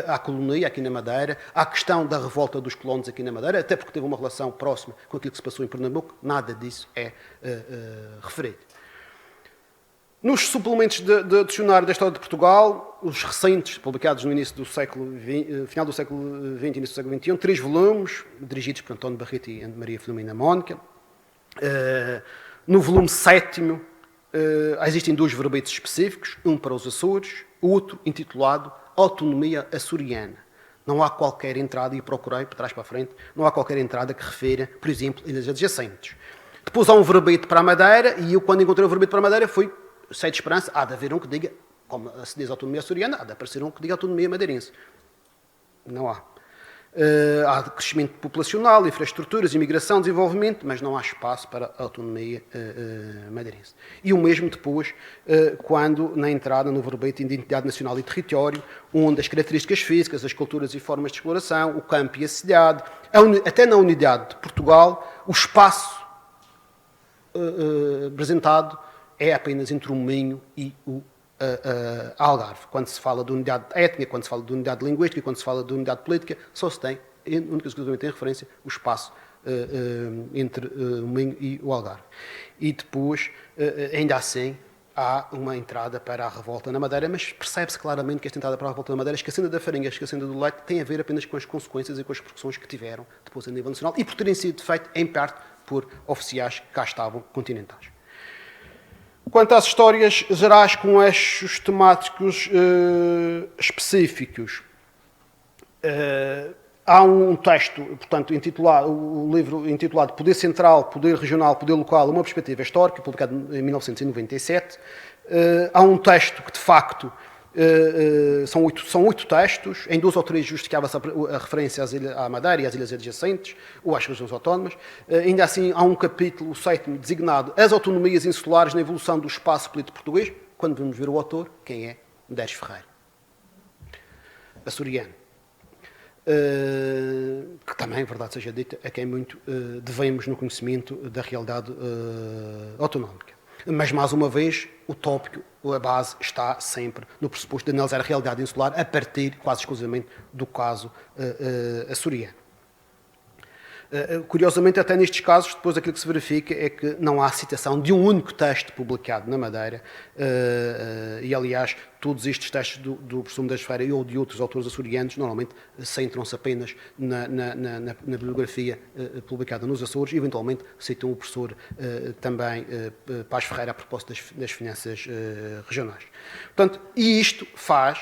à colonia aqui na Madeira, à questão da revolta dos colonos aqui na Madeira, até porque teve uma relação próxima com aquilo que se passou em Pernambuco, nada disso é referido. Nos suplementos de dicionário da História de Portugal, os recentes, publicados no início do século XX, final do século XX e início do século XXI, 3 volumes, dirigidos por António Barreto e Maria Filomena Mónica. No volume 7º, existem 2 verbetes específicos, um para os Açores, o outro intitulado Autonomia Açoriana. Não há qualquer entrada, e procurei, para trás para a frente, não há qualquer entrada que refira, por exemplo, ilhas adjacentes. Depois há um verbete para a Madeira, e eu, quando encontrei o verbete para a Madeira, fui cheio de esperança, há de haver um que diga, como se diz autonomia açoriana, há de aparecer um que diga autonomia madeirense. Não há. Há crescimento populacional, infraestruturas, imigração, desenvolvimento, mas não há espaço para a autonomia madeirense. E o mesmo depois, quando na entrada no verbete de identidade nacional e território, onde as características físicas, as culturas e formas de exploração, o campo e a cidade, até na unidade de Portugal, o espaço apresentado é apenas entre o Minho e o Algarve. Quando se fala de unidade étnica, quando se fala de unidade linguística, quando se fala de unidade política, só se tem, única e exclusivamente em referência, o espaço entre o Minho e o Algarve. E depois, ainda assim, há uma entrada para a revolta na Madeira, mas percebe-se claramente que esta entrada para a revolta na Madeira, esquecendo da farinha, esquecendo do leite, tem a ver apenas com as consequências e com as repercussões que tiveram depois a nível nacional e por terem sido feitas, em parte, por oficiais que cá estavam continentais. Quanto às histórias gerais com eixos temáticos específicos, há um texto, portanto, o livro intitulado Poder Central, Poder Regional, Poder Local, uma perspectiva histórica, publicado em 1997. Há um texto que, de facto, são 8 textos, em 2 ou 3 justificava-se a referência à Madeira e às ilhas adjacentes, ou às regiões autónomas. Ainda assim, há um capítulo, o 7º, designado As Autonomias Insulares na Evolução do Espaço Político Português, quando vamos ver o autor, quem é? Medeiros Ferreira, açoriano. Que também, verdade seja dita, a quem muito devemos no conhecimento da realidade autonómica. Mas, mais uma vez, o tópico, a base, está sempre no pressuposto de analisar a realidade insular a partir, quase exclusivamente, do caso açoriano. Curiosamente, até nestes casos, depois aquilo que se verifica é que não há citação de um único texto publicado na Madeira, e aliás, todos estes textos do professor Medeiros Ferreira ou de outros autores açorianos, normalmente centram-se apenas na bibliografia publicada nos Açores e, eventualmente, citam o professor também Paz Ferreira a propósito das finanças regionais. Portanto, e isto faz,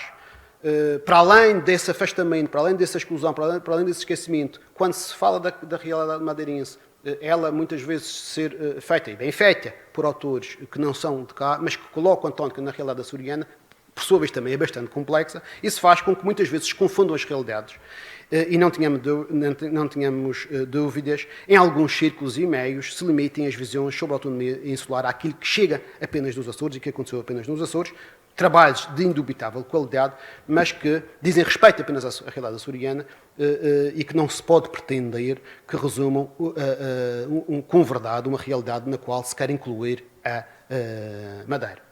para além desse afastamento, para além dessa exclusão, para além desse esquecimento, quando se fala da realidade madeirense, ela muitas vezes ser feita, e bem feita, por autores que não são de cá, mas que colocam a tónica na realidade açoriana, por sua vez também é bastante complexa, isso faz com que muitas vezes se confundam as realidades. E não tínhamos dúvidas, em alguns círculos e meios se limitem as visões sobre a autonomia insular àquilo que chega apenas dos Açores e que aconteceu apenas nos Açores, trabalhos de indubitável qualidade, mas que dizem respeito apenas à realidade açoriana e que não se pode pretender que resumam com verdade uma realidade na qual se quer incluir a Madeira.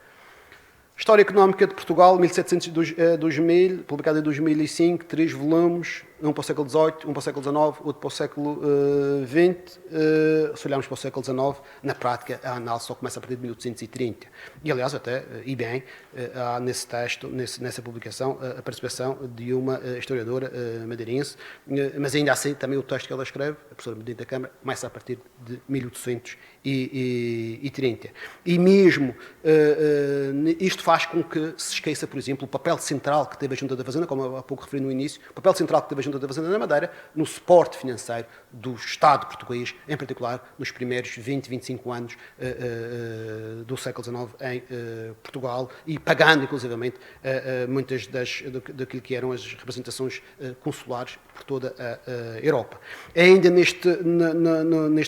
História Económica de Portugal, 1700-2000, publicada em 2005, 3 volumes, um para o século XVIII, um para o século XIX, outro para o século XX. Se olharmos para o século XIX, na prática, a análise só começa a partir de 1830. E, aliás, até, e bem, há nesse texto, nessa publicação, a participação de uma historiadora madeirense, mas ainda assim, também o texto que ela escreve, a professora Medina da Câmara, começa a partir de 1830. E mesmo isto faz com que se esqueça, por exemplo, o papel central que teve a Junta da Fazenda, como há pouco referi no início, o papel central que teve a Junta da Fazenda da Madeira, no suporte financeiro do Estado português, em particular nos primeiros 20, 25 anos do século XIX em Portugal, e pagando, inclusivamente, muitas daquilo que eram as representações consulares por toda a Europa. Ainda neste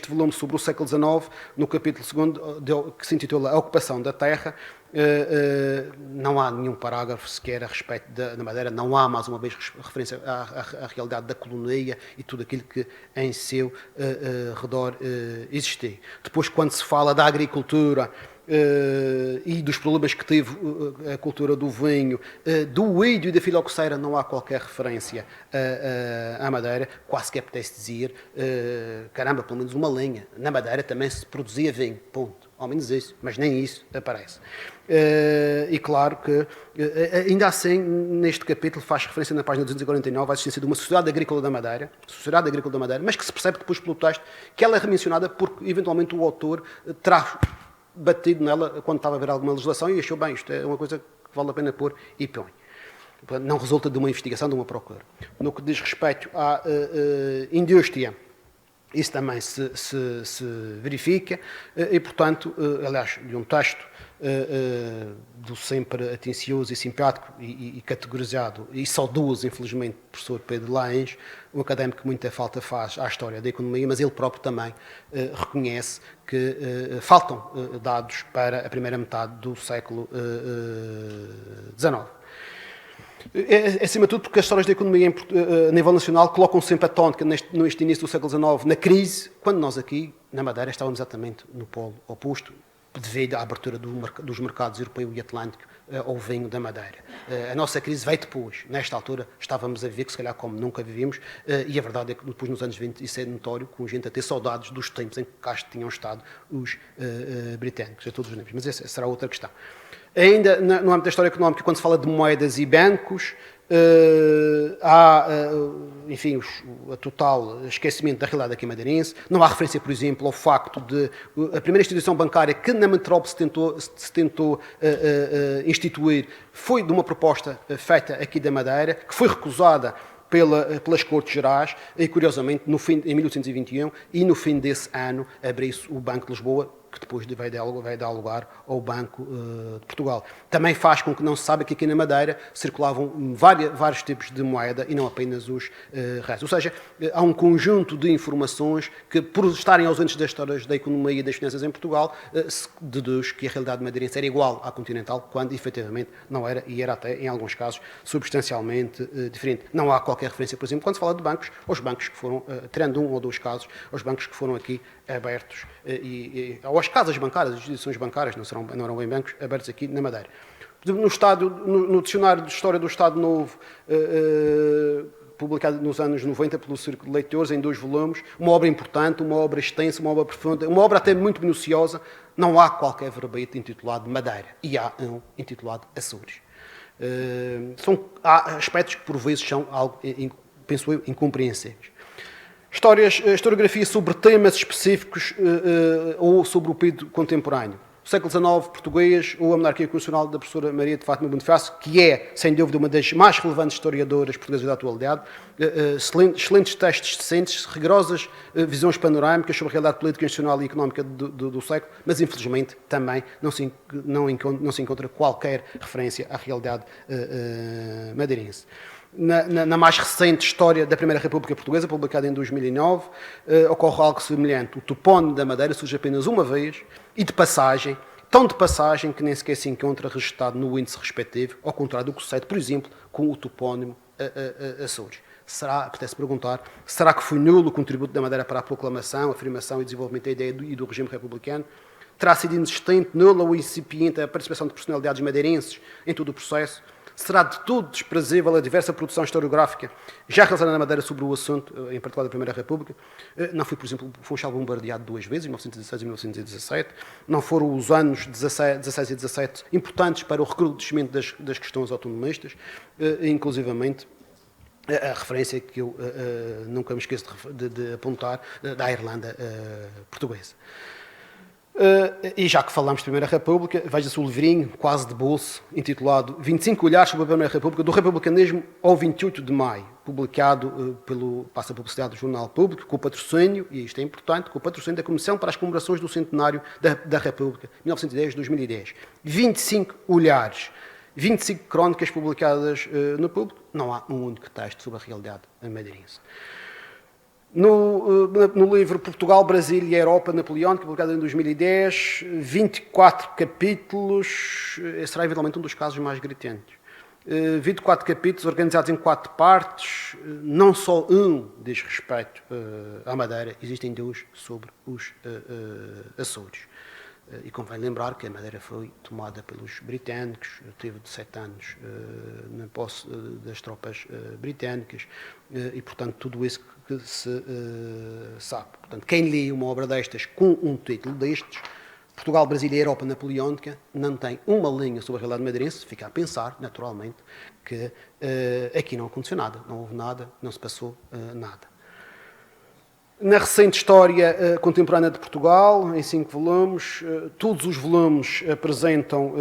volume sobre o século XIX, no capítulo 2, que se intitula A Ocupação da Terra, não há nenhum parágrafo sequer a respeito da Madeira, não há, mais uma vez, referência à realidade da colonia e tudo aquilo que em seu redor existia. Depois, quando se fala da agricultura e dos problemas que teve a cultura do vinho, do ídio e da filoxera, não há qualquer referência à Madeira. Quase que apetece dizer, caramba, pelo menos uma linha. Na Madeira também se produzia vinho, ponto. Ao menos isso, mas nem isso aparece. E claro que, ainda assim, neste capítulo faz referência na página 249 à existência de uma Sociedade Agrícola da Madeira, mas que se percebe depois pelo texto que ela é mencionada porque, eventualmente, o autor terá batido nela quando estava a ver alguma legislação e achou, bem, isto é uma coisa que vale a pena pôr e põe. Não resulta de uma investigação, de uma procura. No que diz respeito à indústria, isso também se verifica e, portanto, aliás, de um texto do sempre atencioso e simpático e categorizado e saudoso, infelizmente, professor Pedro Laens, um académico que muita falta faz à história da economia, mas ele próprio também reconhece que faltam dados para a primeira metade do século XIX. Acima de tudo, porque as histórias da economia a nível nacional colocam sempre a tónica neste início do século XIX na crise, quando nós aqui, na Madeira, estávamos exatamente no polo oposto, devido à abertura dos mercados europeu e atlântico ao vinho da Madeira. A nossa crise veio depois. Nesta altura estávamos a viver, que se calhar como nunca vivíamos, e a verdade é que depois nos anos 20 isso é notório, com gente a ter saudades dos tempos em que cá tinham estado os britânicos, a todos os níveis. Mas essa será outra questão. Ainda no âmbito da história económica, quando se fala de moedas e bancos, há, enfim, a total esquecimento da realidade aqui madeirense. Não há referência, por exemplo, ao facto de a primeira instituição bancária que na metrópole se tentou instituir foi de uma proposta feita aqui da Madeira, que foi recusada pelas Cortes Gerais e, curiosamente, em 1821 e no fim desse ano abriu-se o Banco de Lisboa, que depois vai dar lugar ao Banco de Portugal. Também faz com que não se saiba que aqui na Madeira circulavam vários tipos de moeda e não apenas os reais. Ou seja, há um conjunto de informações que, por estarem ausentes das histórias da economia e das finanças em Portugal, se deduz que a realidade madeirense era igual à continental, quando efetivamente não era, e era até, em alguns casos, substancialmente diferente. Não há qualquer referência, por exemplo, quando se fala de bancos, aos bancos que foram, tirando um ou dois casos, aos bancos que foram aqui abertos, ou às casas bancárias, as instituições bancárias, não eram bem bancos, abertos aqui na Madeira. No dicionário de História do Estado Novo, publicado nos anos 90 pelo Círculo de Leitores, em 2 volumes, uma obra importante, uma obra extensa, uma obra profunda, uma obra até muito minuciosa, não há qualquer verbete intitulado Madeira, e há um intitulado Açores. Há aspectos que por vezes são algo, penso eu, incompreensíveis. Historiografia sobre temas específicos ou sobre o período contemporâneo. O século XIX português ou a monarquia constitucional da professora Maria de Fátima Bonifácio, que é, sem dúvida, uma das mais relevantes historiadoras portuguesas da atualidade, excelentes textos decentes, rigorosas visões panorâmicas sobre a realidade política, institucional e económica do século, mas, infelizmente, também não se encontra qualquer referência à realidade madeirense. Na mais recente história da Primeira República Portuguesa, publicada em 2009, ocorre algo semelhante. O topónimo da Madeira surge apenas uma vez e de passagem, tão de passagem que nem sequer se encontra registado no índice respectivo, ao contrário do que sucede, por exemplo, com o topónimo Açores. Apetece perguntar, será que foi nulo o contributo da Madeira para a proclamação, afirmação e desenvolvimento da ideia e do regime republicano? Terá sido inexistente, nula ou incipiente a participação de personalidades madeirenses em todo o processo? Será de todo desprezível a diversa produção historiográfica já realizada na Madeira sobre o assunto, em particular da Primeira República? Não foi, por exemplo, Funchal bombardeado 2 vezes, em 1916 e 1917. Não foram os anos 16 e 17 importantes para o recrudescimento das questões autonomistas, inclusivamente a referência que eu nunca me esqueço de apontar da Irlanda portuguesa. E já que falamos de Primeira República, veja-se o livrinho, quase de bolso, intitulado 25 olhares sobre a Primeira República, do republicanismo ao 28 de maio, publicado passa a publicidade do Jornal Público, com o patrocínio, e isto é importante, com o patrocínio da Comissão para as Comemorações do Centenário da República, 1910-2010. 25 olhares, 25 crónicas publicadas no Público, não há um único texto sobre a realidade madeirense. No livro Portugal, Brasil e Europa Napoleónica, publicado em 2010, 24 capítulos, será eventualmente um dos casos mais gritantes. 24 capítulos organizados em 4 partes, não só um diz respeito à Madeira, existem 2 sobre os Açores. E convém lembrar que a Madeira foi tomada pelos britânicos, teve 7 anos na posse das tropas britânicas, e, portanto, tudo isso que se sabe. Portanto, quem lê uma obra destas com um título destes, Portugal, Brasil e Europa Napoleónica, não tem uma linha sobre a realidade madeirense, fica a pensar, naturalmente, que aqui não aconteceu nada, não houve nada, não se passou nada. Na recente história contemporânea de Portugal, em 5 volumes, todos os volumes apresentam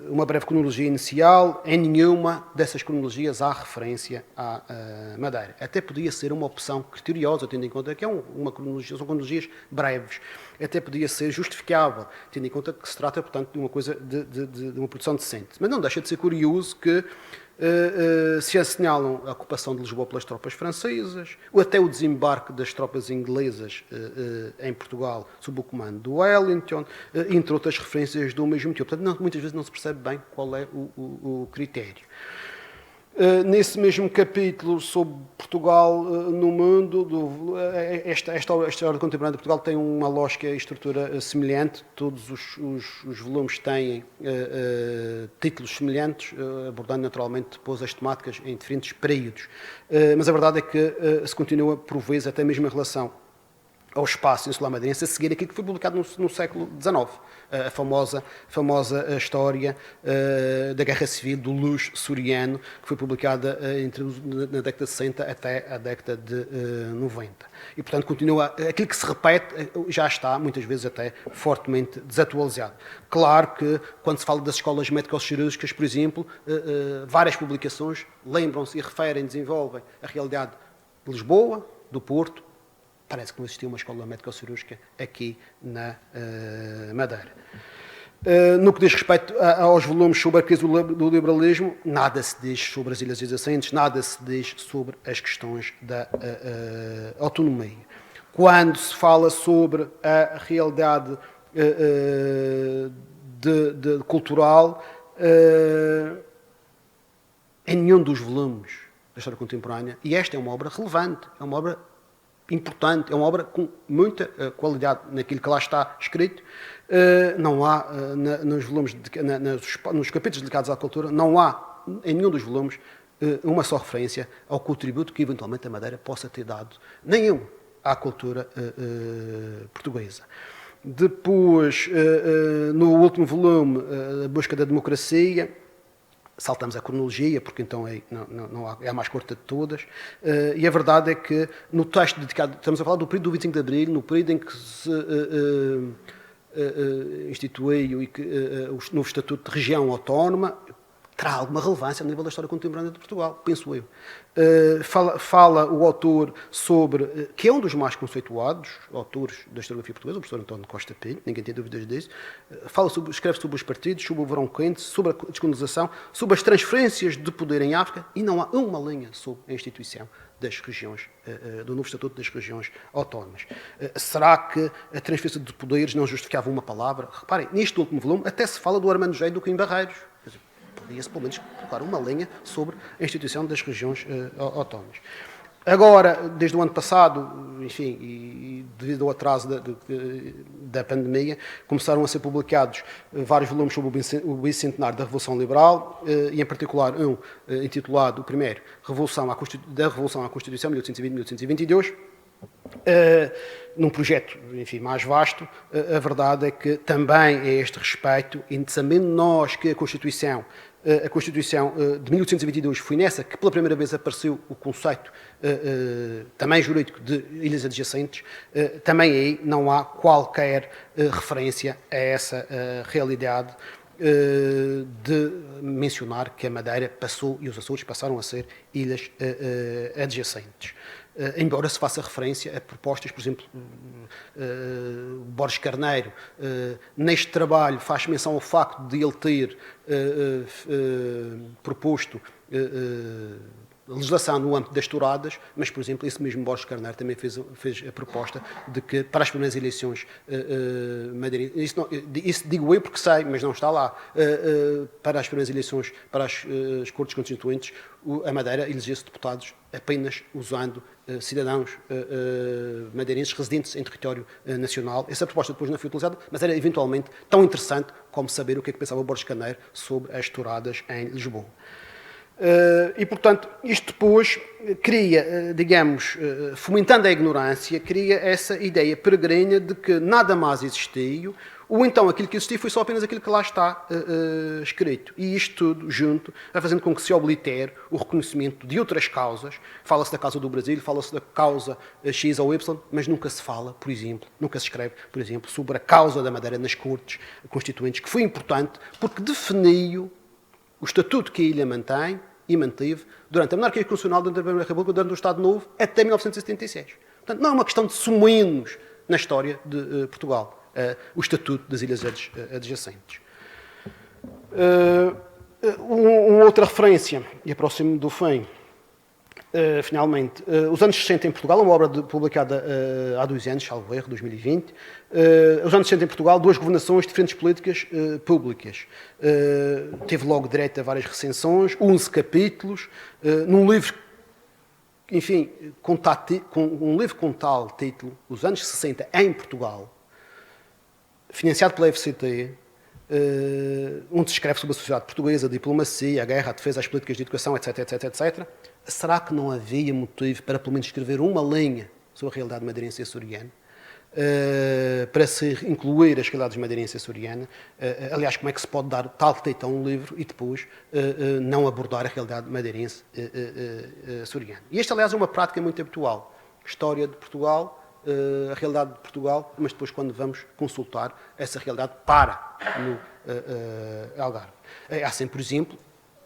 uma breve cronologia inicial. Em nenhuma dessas cronologias há referência à Madeira. Até podia ser uma opção criteriosa, tendo em conta que são cronologias breves. Até podia ser justificável, tendo em conta que se trata, portanto, de uma coisa de uma produção decente. Mas não deixa de ser curioso que se assinalam a ocupação de Lisboa pelas tropas francesas, ou até o desembarque das tropas inglesas em Portugal sob o comando do Wellington, entre outras referências do mesmo tipo. Portanto, muitas vezes não se percebe bem qual é o critério. Nesse mesmo capítulo sobre Portugal no mundo, esta história contemporânea de Portugal tem uma lógica e estrutura semelhante. Todos os volumes têm títulos semelhantes, abordando naturalmente depois as temáticas em diferentes períodos. Mas a verdade é que se continua, por vezes, até mesmo em relação ao espaço insular madeirense, a seguir aquilo que foi publicado no século XIX, a famosa história da Guerra Civil, do Luz Soriano, que foi publicada na década de 60 até a década de 90. E, portanto, continua, aquilo que se repete já está, muitas vezes até, fortemente desatualizado. Claro que, quando se fala das escolas médico-cirúrgicas, por exemplo, várias publicações lembram-se e referem, desenvolvem a realidade de Lisboa, do Porto. Parece que não existia uma escola médico-cirúrgica aqui na Madeira. No que diz respeito aos volumes sobre a crise do liberalismo, nada se diz sobre as ilhas adjacentes, nada se diz sobre as questões da autonomia. Quando se fala sobre a realidade cultural, em nenhum dos volumes da história contemporânea, e esta é uma obra relevante, é uma obra importante, é uma obra com muita qualidade naquilo que lá está escrito. Não há, nos volumes, nos capítulos dedicados à cultura, não há em nenhum dos volumes uma só referência ao contributo que eventualmente a Madeira possa ter dado, nenhum, à cultura portuguesa. Depois, no último volume, A Busca da Democracia, saltamos a cronologia, porque então é a mais curta de todas, e a verdade é que no texto dedicado, estamos a falar do período do 25 de Abril, no período em que se instituiu o novo Estatuto de Região Autónoma, terá alguma relevância a nível da história contemporânea de Portugal, penso eu. Fala o autor sobre, que é um dos mais conceituados autores da historiografia portuguesa, o professor António Costa Pinto, ninguém tem dúvidas disso, escreve sobre os partidos, sobre o verão quente, sobre a descolonização, sobre as transferências de poder em África, e não há uma linha sobre a instituição das regiões, do novo Estatuto das Regiões Autónomas. Será que a transferência de poderes não justificava uma palavra? Reparem, neste último volume até se fala do Armando José e do Coim Barreiros. Podia-se, pelo menos, colocar uma linha sobre a instituição das regiões autónomas. Agora, desde o ano passado, enfim, e devido ao atraso da pandemia, começaram a ser publicados vários volumes sobre o bicentenário da Revolução Liberal, e em particular um intitulado, o primeiro, da Revolução à Constituição, 1820-1822, num projeto, enfim, mais vasto. A verdade é que também a este respeito, e sabendo nós que a Constituição a Constituição de 1822 foi nessa que pela primeira vez apareceu o conceito também jurídico de ilhas adjacentes, também aí não há qualquer referência a essa realidade de mencionar que a Madeira passou e os Açores passaram a ser ilhas adjacentes. Embora se faça referência a propostas, por exemplo, Borges Carneiro, neste trabalho faz menção ao facto de ele ter proposto legislação no âmbito das touradas, mas, por exemplo, esse mesmo Borges Carneiro também fez a proposta de que para as primeiras eleições madeirenses, isso digo eu porque sei, mas não está lá, para as primeiras eleições, para as Cortes Constituintes, a Madeira elegia-se deputados apenas usando cidadãos madeirenses residentes em território nacional. Essa proposta depois não foi utilizada, mas era eventualmente tão interessante como saber o que é que pensava o Borges Carneiro sobre as touradas em Lisboa. E, portanto, isto depois cria, digamos, fomentando a ignorância, cria essa ideia peregrina de que nada mais existiu, ou então aquilo que existiu foi só apenas aquilo que lá está escrito. E isto tudo junto vai fazendo com que se oblitere o reconhecimento de outras causas. Fala-se da causa do Brasil, fala-se da causa X ou Y, mas nunca se fala, por exemplo, nunca se escreve, por exemplo, sobre a causa da Madeira nas Cortes Constituintes, que foi importante porque definiu o estatuto que a ilha mantém e manteve durante a monarquia constitucional, durante a Primeira República, durante o Estado Novo, até 1976. Portanto, não é uma questão de suminos na história de Portugal, o estatuto das ilhas adjacentes. Uma outra referência, e aproximo do fim, finalmente, os anos 60 em Portugal, uma obra publicada há 2 anos, salvo erro, 2020. Os anos 60 em Portugal, 2 governações, diferentes políticas públicas. Teve logo direito a várias recensões, 11 capítulos, num livro, enfim, um livro com tal título, Os anos 60 em Portugal, financiado pela FCT, onde se escreve sobre a sociedade portuguesa, a diplomacia, a guerra, a defesa, as políticas de educação, etc, etc, etc. Será que não havia motivo para, pelo menos, escrever uma linha sobre a realidade madeirense e açoriana? Para se incluir as realidades madeirense e açoriana? Aliás, como é que se pode dar tal título a um livro e depois não abordar a realidade madeirense e açoriana? E esta, aliás, é uma prática muito habitual. História de Portugal, a realidade de Portugal, mas depois quando vamos consultar essa realidade para no Algarve. Há sempre, por exemplo,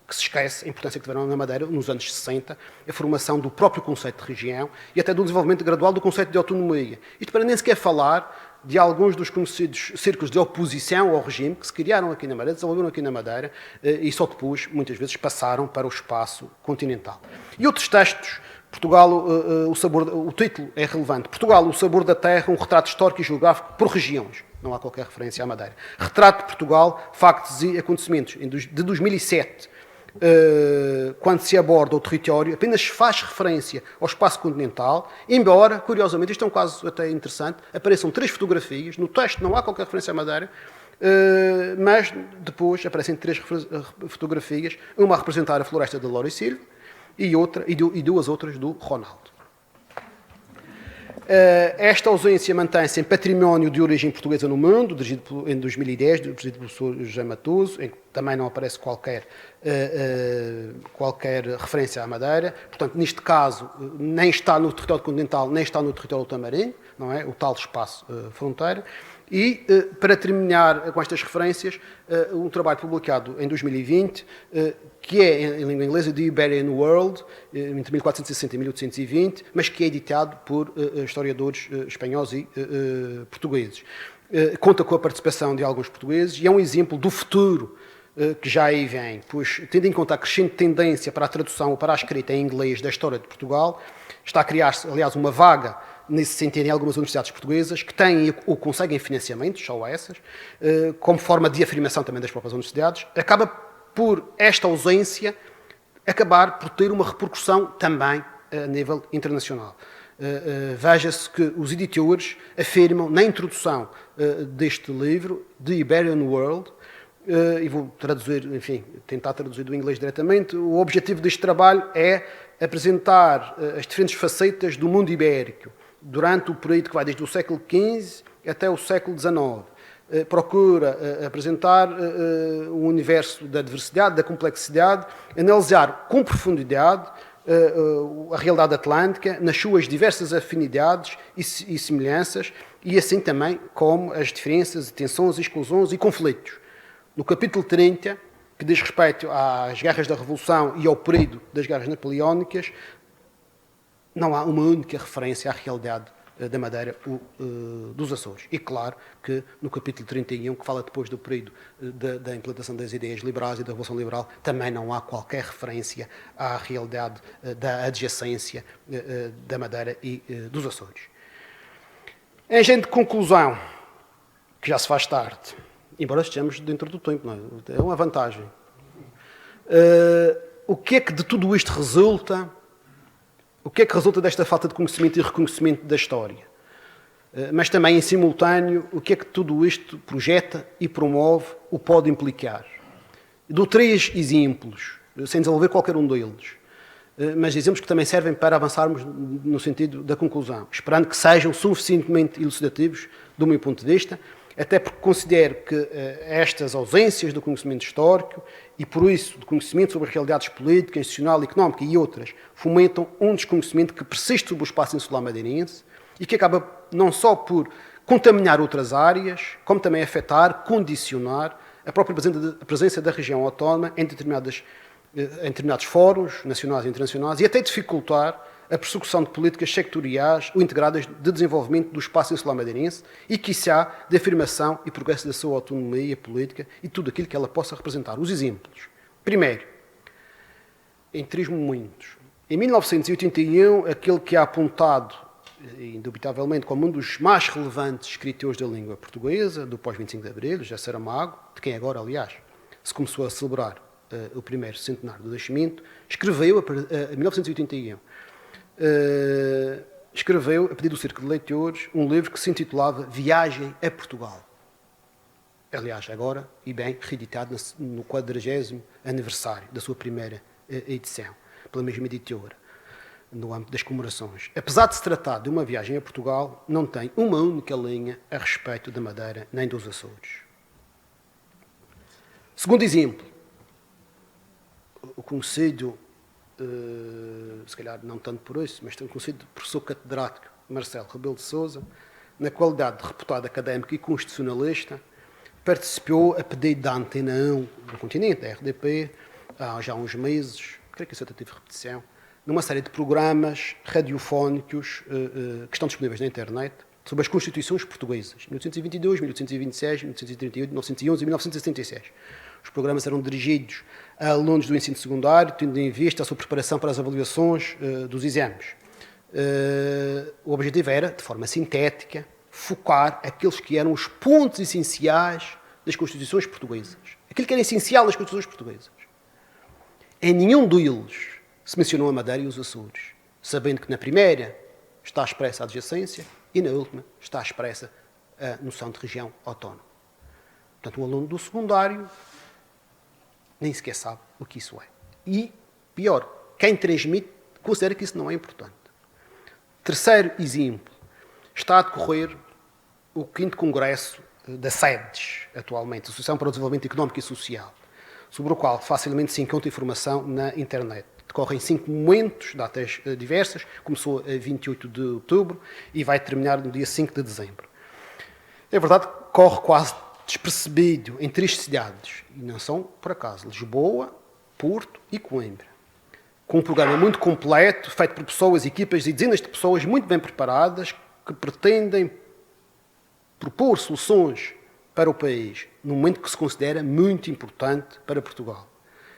que se esquece a importância que tiveram na Madeira, nos anos 60, a formação do próprio conceito de região e até do desenvolvimento gradual do conceito de autonomia. Isto para nem sequer falar de alguns dos conhecidos círculos de oposição ao regime que se criaram aqui na Madeira, desenvolveram aqui na Madeira e só depois, muitas vezes, passaram para o espaço continental. E outros textos, Portugal, o título é relevante. Portugal, o sabor da terra, um retrato histórico e geográfico por regiões. Não há qualquer referência à Madeira. Retrato de Portugal, factos e acontecimentos. De 2007, quando se aborda o território, apenas faz referência ao espaço continental, embora, curiosamente, isto é um caso até interessante, apareçam 3 fotografias. No texto não há qualquer referência à Madeira, mas depois aparecem 3 fotografias, uma a representar a floresta de Loura e Silva, e 2 outras do Ronaldo. Esta ausência mantém-se em Património de Origem Portuguesa no Mundo, dirigido em 2010, dirigido pelo professor José Matoso, em que também não aparece qualquer referência à Madeira. Portanto, neste caso, nem está no território continental, nem está no território ultramarino, não é? O tal espaço fronteira. E, para terminar com estas referências, um trabalho publicado em 2020, que é em língua inglesa, The Iberian World, entre 1460 e 1820, mas que é editado por historiadores espanhóis e portugueses. Conta com a participação de alguns portugueses e é um exemplo do futuro que já aí vem, pois, tendo em conta a crescente tendência para a tradução ou para a escrita em inglês da história de Portugal, está a criar-se, aliás, uma vaga nesse sentido em algumas universidades portuguesas que têm ou conseguem financiamentos, só essas, como forma de afirmação também das próprias universidades, acaba por esta ausência acabar por ter uma repercussão também a nível internacional. Veja-se que os editores afirmam na introdução deste livro, The Iberian World, e vou traduzir, enfim, tentar traduzir do inglês diretamente, o objetivo deste trabalho é apresentar as diferentes facetas do mundo ibérico, durante o período que vai desde o século XV até o século XIX, procura apresentar o universo da diversidade, da complexidade, analisar com profundidade a realidade atlântica, nas suas diversas afinidades e semelhanças, e assim também como as diferenças, tensões, exclusões e conflitos. No capítulo 30, que diz respeito às guerras da Revolução e ao período das guerras napoleónicas, não há uma única referência à realidade da Madeira dos Açores. E claro que no capítulo 31, que fala depois do período da implantação das ideias liberais e da Revolução Liberal, também não há qualquer referência à realidade da adjacência da Madeira e dos Açores. Em gente de conclusão, que já se faz tarde, embora estejamos dentro do tempo, não é? É uma vantagem. O que é que de tudo isto resulta? O que é que resulta desta falta de conhecimento e reconhecimento da história? Mas também, em simultâneo, o que é que tudo isto projeta e promove ou pode implicar? Dou 3 exemplos, sem desenvolver qualquer um deles, mas exemplos que também servem para avançarmos no sentido da conclusão, esperando que sejam suficientemente elucidativos do meu ponto de vista, até porque considero que estas ausências do conhecimento histórico e, por isso, do conhecimento sobre as realidades políticas, institucional, económica e outras, fomentam um desconhecimento que persiste sobre o espaço insular madeirense e que acaba não só por contaminar outras áreas, como também afetar, condicionar a própria presença da região autónoma em determinados fóruns nacionais e internacionais e até dificultar a persecução de políticas sectoriais ou integradas de desenvolvimento do espaço insular madeirense e, quiçá, de afirmação e progresso da sua autonomia política e tudo aquilo que ela possa representar. Os exemplos. Primeiro, em 3 momentos. Em 1981, aquele que é apontado, indubitavelmente, como um dos mais relevantes escritores da língua portuguesa, do pós-25 de Abril, José Saramago, de quem agora, aliás, se começou a celebrar o primeiro centenário do nascimento, escreveu, em 1981, escreveu, a pedido do Círculo de Leitores, um livro que se intitulava Viagem a Portugal. Aliás, agora, e bem, reeditado no 40º aniversário da sua primeira edição, pela mesma editora, no âmbito das comemorações. Apesar de se tratar de uma viagem a Portugal, não tem uma única linha a respeito da Madeira nem dos Açores. Segundo exemplo, o conhecido, se calhar não tanto por isso, mas tem um conhecido professor catedrático Marcelo Rebelo de Sousa, na qualidade de reputado académico e constitucionalista, participou a pedido da Antena 1 do continente, da RDP, há já uns meses, creio que isso até teve repetição, numa série de programas radiofónicos que estão disponíveis na internet sobre as constituições portuguesas, 1822, 1826, 1838, 1911 e 1976. Os programas eram dirigidos a alunos do ensino secundário, tendo em vista a sua preparação para as avaliações dos exames. O objetivo era, de forma sintética, focar aqueles que eram os pontos essenciais das Constituições portuguesas. Aquilo que era essencial nas Constituições portuguesas. Em nenhum deles se mencionou a Madeira e os Açores, sabendo que na primeira está expressa a adjacência e na última está expressa a noção de região autónoma. Portanto, um aluno do secundário nem sequer sabe o que isso é. E, pior, quem transmite considera que isso não é importante. Terceiro exemplo. Está a decorrer o 5º Congresso da SEDES, atualmente, Associação para o Desenvolvimento Económico e Social, sobre o qual facilmente se encontra informação na internet. Decorrem 5 momentos, datas diversas, começou a 28 de outubro e vai terminar no dia 5 de dezembro. É verdade que corre quase despercebido em 3 cidades, e não são por acaso, Lisboa, Porto e Coimbra, com um programa muito completo, feito por pessoas, equipas e dezenas de pessoas muito bem preparadas, que pretendem propor soluções para o país, num momento que se considera muito importante para Portugal.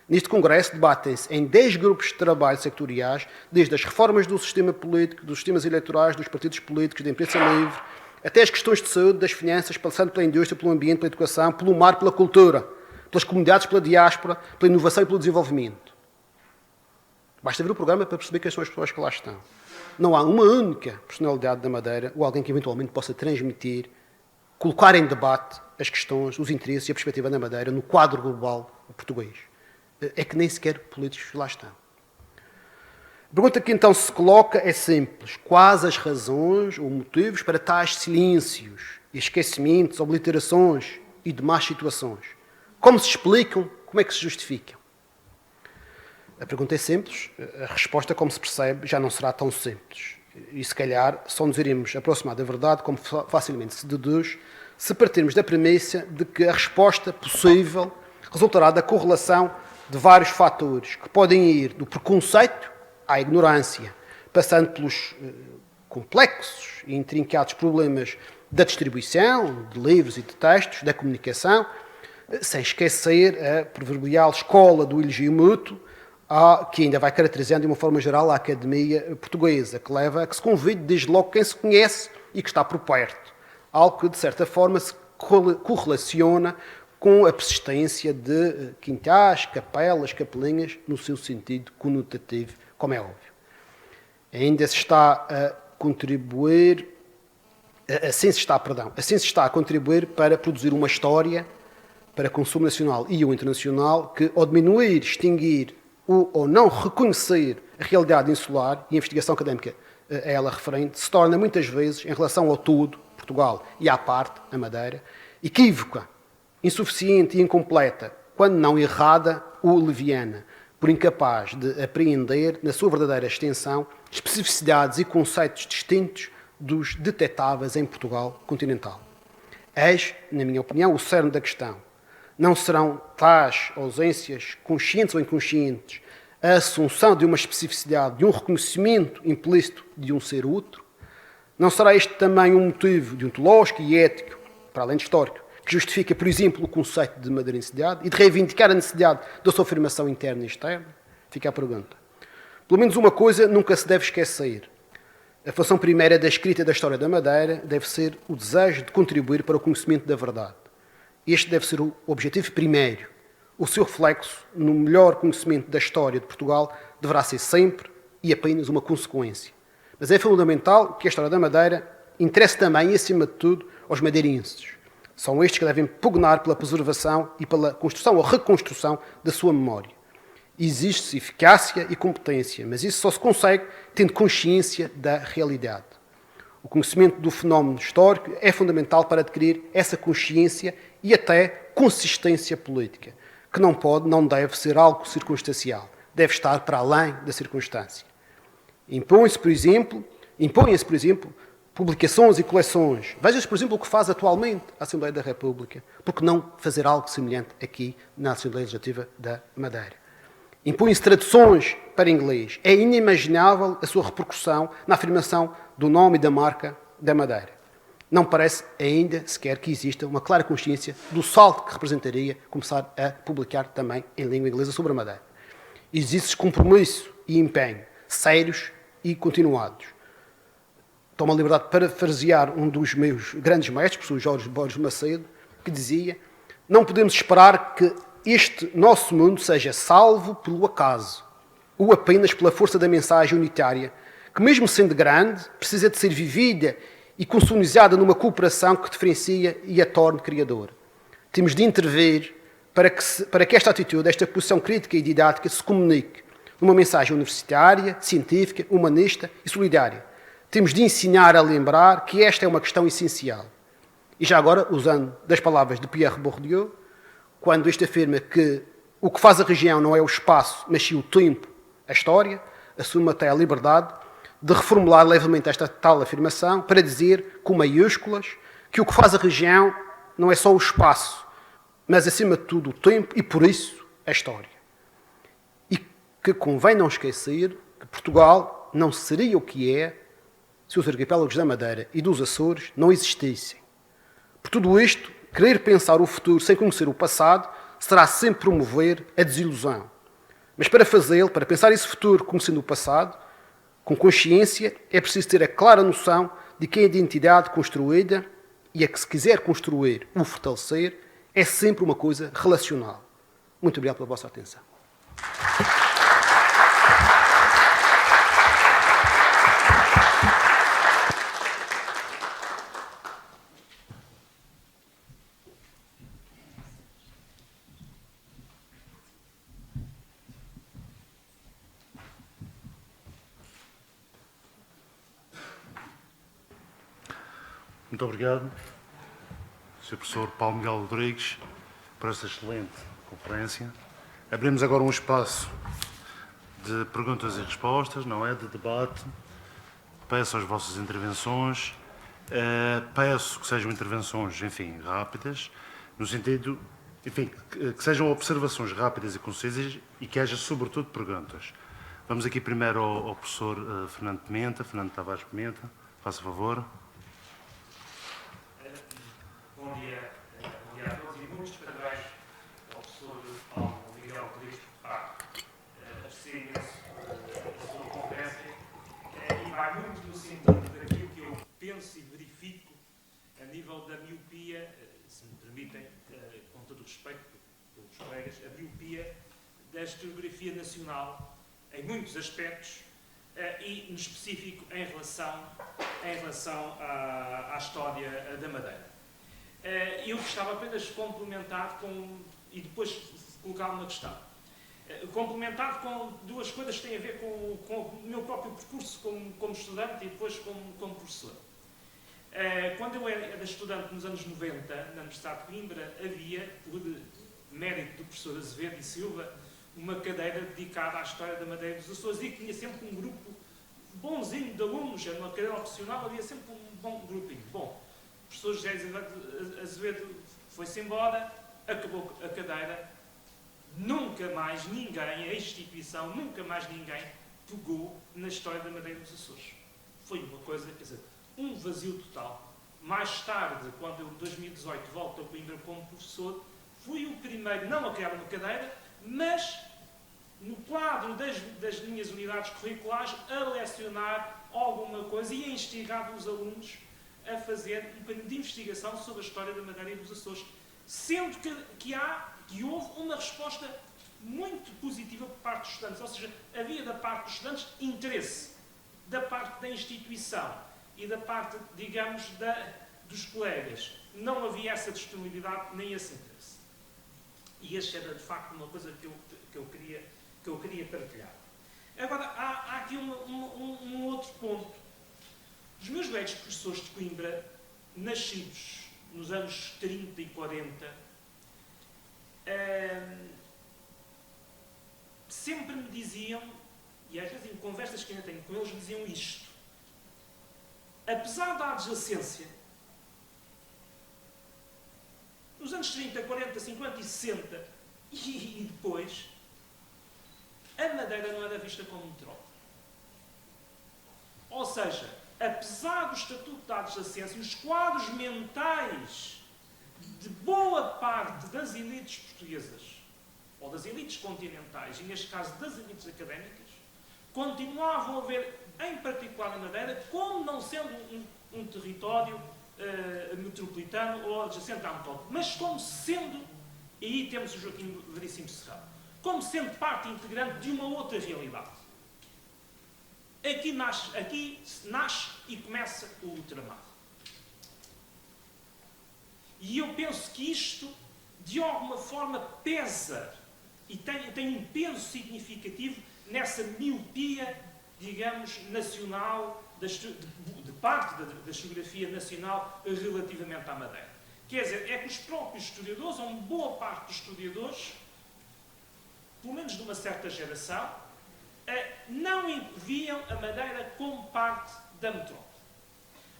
Neste congresso debatem-se em 10 grupos de trabalho sectoriais, desde as reformas do sistema político, dos sistemas eleitorais, dos partidos políticos, da imprensa livre, até as questões de saúde, das finanças, passando pela indústria, pelo ambiente, pela educação, pelo mar, pela cultura, pelas comunidades, pela diáspora, pela inovação e pelo desenvolvimento. Basta ver o programa para perceber quem são as pessoas que lá estão. Não há uma única personalidade da Madeira ou alguém que eventualmente possa transmitir, colocar em debate as questões, os interesses e a perspectiva da Madeira no quadro global português. É que nem sequer políticos lá estão. A pergunta que então se coloca é simples. Quais as razões ou motivos para tais silêncios e esquecimentos, obliterações e demais situações. Como se explicam? Como é que se justificam? A pergunta é simples, a resposta, como se percebe, já não será tão simples. E se calhar só nos iremos aproximar da verdade, como facilmente se deduz, se partirmos da premissa de que a resposta possível resultará da correlação de vários fatores que podem ir do preconceito à ignorância, passando pelos complexos e intrincados problemas da distribuição de livros e de textos, da comunicação, sem esquecer a proverbial escola do elogio mútuo, que ainda vai caracterizando de uma forma geral a academia portuguesa, que leva a que se convide desde logo quem se conhece e que está por perto. Algo que, de certa forma, se correlaciona com a persistência de quintais, capelas, capelinhas, no seu sentido conotativo, como é óbvio. Ainda se está a contribuir, assim se está a contribuir para produzir uma história para consumo nacional e ou internacional que, ao diminuir, extinguir ou não reconhecer a realidade insular e a investigação académica a ela referente, se torna muitas vezes, em relação ao todo, Portugal e à parte, a Madeira, equívoca, insuficiente e incompleta, quando não errada ou leviana, por incapaz de apreender, na sua verdadeira extensão, especificidades e conceitos distintos dos detectáveis em Portugal continental. Eis, na minha opinião, o cerne da questão. Não serão tais ausências, conscientes ou inconscientes, a assunção de uma especificidade, de um reconhecimento implícito de um ser outro? Não será este também um motivo deontológico e ético, para além de histórico, que justifica, por exemplo, o conceito de madeirensidade e de reivindicar a necessidade da sua afirmação interna e externa? Fica a pergunta. Pelo menos uma coisa nunca se deve esquecer. A função primeira da escrita da história da Madeira deve ser o desejo de contribuir para o conhecimento da verdade. Este deve ser o objetivo primeiro. O seu reflexo no melhor conhecimento da história de Portugal deverá ser sempre e apenas uma consequência. Mas é fundamental que a história da Madeira interesse também, e acima de tudo, aos madeirenses. São estes que devem pugnar pela preservação e pela construção ou reconstrução da sua memória. Existe eficácia e competência, mas isso só se consegue tendo consciência da realidade. O conhecimento do fenómeno histórico é fundamental para adquirir essa consciência e até consistência política, que não pode, não deve ser algo circunstancial. Deve estar para além da circunstância. Impõem-se, por exemplo, publicações e coleções. Veja-se, por exemplo, o que faz atualmente a Assembleia da República. Por que não fazer algo semelhante aqui na Assembleia Legislativa da Madeira? Impõem-se traduções para inglês. É inimaginável a sua repercussão na afirmação do nome e da marca da Madeira. Não parece ainda sequer que exista uma clara consciência do salto que representaria começar a publicar também em língua inglesa sobre a Madeira. Existe compromisso e empenho sérios e continuados. Tomo a liberdade de parafrasear um dos meus grandes mestres, o professor Jorge Borges Macedo, que dizia: não podemos esperar que este nosso mundo seja salvo pelo acaso, ou apenas pela força da mensagem unitária, que mesmo sendo grande, precisa de ser vivida e consonizada numa cooperação que diferencia e a torne criadora. Temos de intervir para que esta atitude, esta posição crítica e didática se comunique numa mensagem universitária, científica, humanista e solidária. Temos de ensinar a lembrar que esta é uma questão essencial. E já agora, usando das palavras de Pierre Bourdieu, quando este afirma que o que faz a região não é o espaço, mas sim o tempo, a história, assume até a liberdade de reformular levemente esta tal afirmação para dizer, com maiúsculas, que o que faz a região não é só o espaço, mas, acima de tudo, o tempo e, por isso, a história. E que convém não esquecer que Portugal não seria o que é se os arquipélagos da Madeira e dos Açores não existissem. Por tudo isto, querer pensar o futuro sem conhecer o passado será sempre promover a desilusão. Mas para fazê-lo, para pensar esse futuro conhecendo o passado, com consciência, é preciso ter a clara noção de que a identidade construída e a que se quiser construir ou fortalecer é sempre uma coisa relacional. Muito obrigado pela vossa atenção. Muito obrigado. Sr. Professor Paulo Miguel Rodrigues, por esta excelente conferência. Abrimos agora um espaço de perguntas e respostas, não é? De debate. Peço as vossas intervenções. Peço que sejam intervenções, enfim, rápidas, no sentido, enfim, que sejam observações rápidas e concisas e que haja, sobretudo, perguntas. Vamos aqui primeiro ao professor Fernando Tavares Pimenta. Faça favor. Bom dia a todos e muitos parabéns ao professor Paulo Miguel Rodrigues por apreciei imenso a sua conferência e vai muito no sentido daquilo que eu penso e verifico a nível da miopia, se me permitem, com todo o respeito pelos colegas, a miopia da historiografia nacional em muitos aspectos e, no específico, em relação à história da Madeira. Eu gostava apenas de complementar e depois colocar uma questão. Complementar com duas coisas que têm a ver com o meu próprio percurso como estudante e depois como professor. Quando eu era estudante nos anos 90, na Universidade de Coimbra, havia, por mérito do professor Azevedo e Silva, uma cadeira dedicada à história da Madeira dos Açores e que tinha sempre um grupo bonzinho de alunos, era uma cadeira opcional, havia sempre um bom grupinho. Bom, o professor José Azevedo foi-se embora, acabou a cadeira, nunca mais ninguém, a instituição, nunca mais ninguém pegou na história da Madeira dos Açores. Foi uma coisa, quer dizer, um vazio total. Mais tarde, quando eu, em 2018, volto a Coimbra como professor, fui o primeiro, não a criar uma cadeira, mas no quadro das minhas unidades curriculares, a lecionar alguma coisa e a instigar os alunos a fazer um bocadinho de investigação sobre a história da Madeira e dos Açores, sendo que houve uma resposta muito positiva por parte dos estudantes, ou seja, havia da parte dos estudantes interesse, da parte da instituição e da parte, digamos, dos colegas. Não havia essa disponibilidade nem esse interesse. E esta era, de facto, uma coisa que eu queria partilhar. Agora, há aqui um outro ponto. Os meus velhos professores de Coimbra, nascidos nos anos 30 e 40, sempre me diziam, e às vezes em conversas que ainda tenho com eles, diziam isto. Apesar da adjacência, nos anos 30, 40, 50 e 60, e depois, a Madeira não era vista como metrópole. Ou seja, apesar do Estatuto da Adjacência, os quadros mentais de boa parte das elites portuguesas, ou das elites continentais, e neste caso das elites académicas, continuavam a ver, em particular a Madeira, como não sendo um território metropolitano ou adjacente à metrópole, mas como sendo, e aí temos o Joaquim Veríssimo Serrano, como sendo parte integrante de uma outra realidade. Aqui nasce e começa o ultramar. E eu penso que isto, de alguma forma, pesa e tem um peso significativo nessa miopia, digamos, nacional, de parte da historiografia nacional relativamente à Madeira. Quer dizer, é que os próprios historiadores, ou uma boa parte dos historiadores, pelo menos de uma certa geração, não viam a Madeira como parte da metrópole.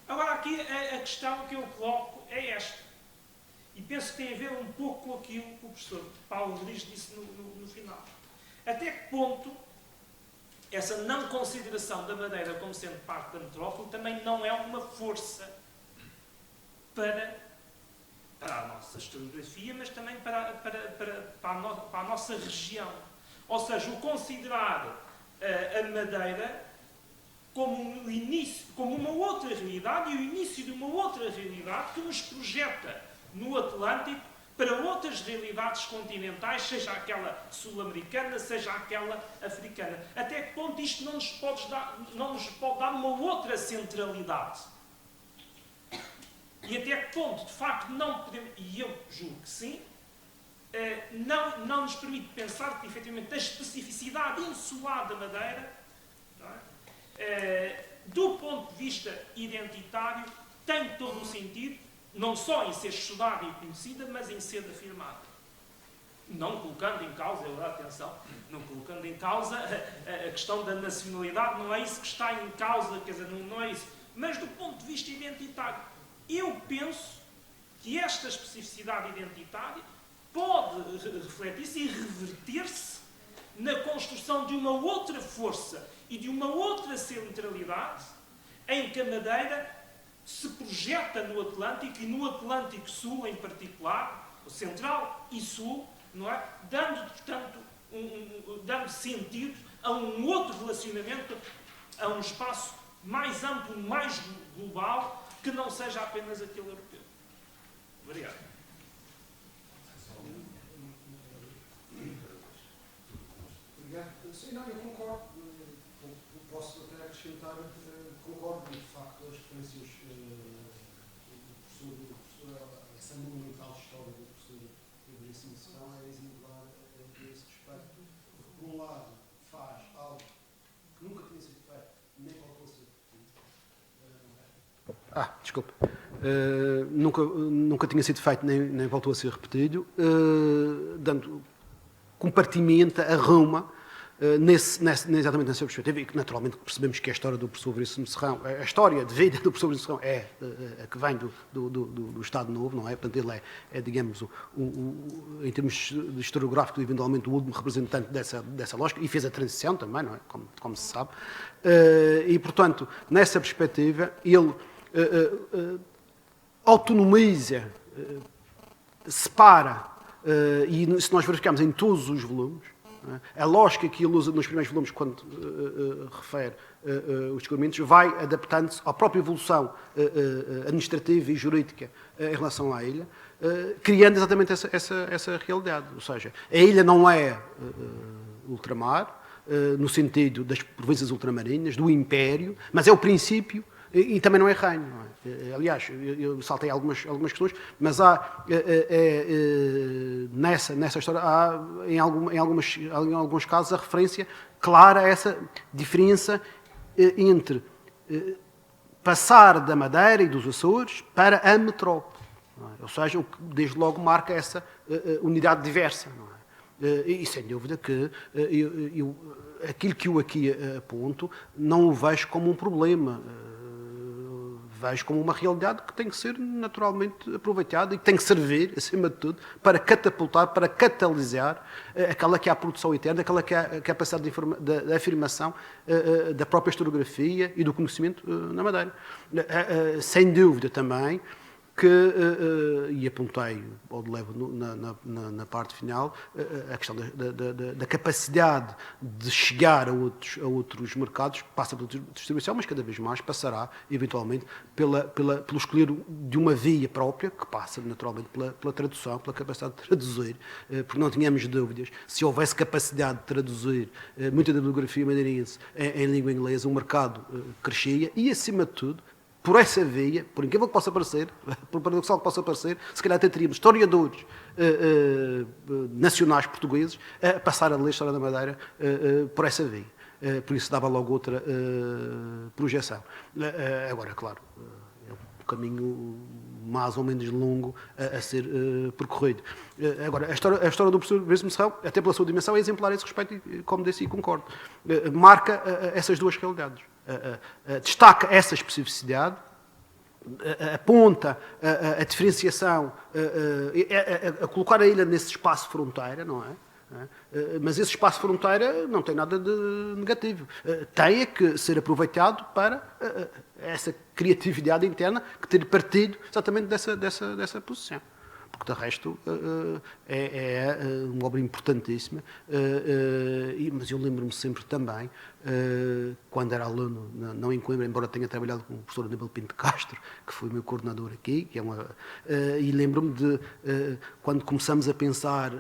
Agora, aqui a questão que eu coloco é esta. E penso que tem a ver um pouco com aquilo que o professor Paulo Rodrigues disse no final. Até que ponto essa não consideração da Madeira como sendo parte da metrópole também não é uma força para a nossa historiografia, mas também para a nossa região. Ou seja, o considerar a Madeira como um início, como uma outra realidade e o início de uma outra realidade que nos projeta no Atlântico para outras realidades continentais, seja aquela sul-americana, seja aquela africana. Até que ponto isto não nos pode dar uma outra centralidade? E até que ponto, de facto, não podemos, e eu julgo que sim, não nos permite pensar que, efetivamente, a especificidade insular da Madeira, do ponto de vista identitário, tem todo o sentido não só em ser estudada e conhecida, mas em ser afirmada. Não colocando em causa, atenção, não colocando em causa a questão da nacionalidade, não é isso que está em causa, quer dizer, não é isso. Mas do ponto de vista identitário, eu penso que esta especificidade identitária pode refletir-se e reverter-se na construção de uma outra força e de uma outra centralidade em que a Madeira se projeta no Atlântico e no Atlântico Sul em particular, o Central e Sul, não é? Dando, portanto, dando sentido a um outro relacionamento, a um espaço mais amplo, mais global, que não seja apenas aquele europeu. Obrigado. Sim, não, eu concordo. Posso até acrescentar, concordo, de facto, as referências do professor, essa monumental história do professor Veríssimo Serrão é exemplar a esse respeito. Porque, por um lado, faz algo que nunca tinha sido feito, nem voltou a ser repetido. Desculpe. Nunca tinha sido feito, nem voltou a ser repetido, dando compartimenta, arruma, exatamente nessa perspectiva, e que naturalmente percebemos que a história do professor Veríssimo Serrão, a história de vida do professor Veríssimo Serrão é a que vem do Estado Novo, não é? Portanto, ele é digamos, em termos historiográficos, eventualmente o último representante dessa lógica, e fez a transição também, não é? Como se sabe. E, portanto, nessa perspectiva, ele autonomiza, separa, e se nós verificarmos em todos os volumes, a lógica que ele usa nos primeiros volumes, quando refere os descobrimentos, vai adaptando-se à própria evolução administrativa e jurídica em relação à ilha, criando exatamente essa realidade. Ou seja, a ilha não é ultramar, no sentido das províncias ultramarinas, do império, mas é o princípio. E também não é reino. Não é? Aliás, eu saltei algumas questões, mas há nessa história, há em alguns casos, a referência clara a essa diferença entre passar da Madeira e dos Açores para a metrópole. Não é? Ou seja, o que desde logo marca essa unidade diversa. Não é? E sem dúvida que aquilo que eu aqui aponto não o vejo como um problema. Vejo como uma realidade que tem que ser naturalmente aproveitada e que tem que servir, acima de tudo, para catapultar, para catalisar aquela que é a produção eterna, aquela que é a capacidade de afirmação da própria historiografia e do conhecimento na Madeira. Sem dúvida também que, e apontei, ou levo na parte final, a questão da capacidade de chegar a outros mercados, passa pela distribuição, mas cada vez mais passará, eventualmente, pelo escolher de uma via própria, que passa naturalmente pela tradução, pela capacidade de traduzir, porque não tínhamos dúvidas, se houvesse capacidade de traduzir muita da bibliografia madeirense em língua inglesa, o mercado crescia e, acima de tudo, por essa via, por incrível que possa parecer, por paradoxal que possa parecer, se calhar até teríamos historiadores nacionais portugueses a passar a ler a História da Madeira por essa via. Por isso dava logo outra projeção. Agora, claro, é um caminho mais ou menos longo a ser percorrido. Agora, a história do professor Veríssimo Serrão, até pela sua dimensão, é exemplar a esse respeito, e, como disse, e concordo. Marca essas duas realidades. Destaca essa especificidade, aponta a diferenciação, a colocar a ilha nesse espaço fronteira, não é? Mas esse espaço fronteira não tem nada de negativo. Tem que ser aproveitado para essa criatividade interna que ter partido exatamente dessa posição. Porque, de resto, é uma obra importantíssima. Mas eu lembro-me sempre também, quando era aluno, não em Coimbra, embora tenha trabalhado com o professor Aníbal Pinto de Castro, que foi o meu coordenador aqui, e lembro-me de, quando começamos a pensar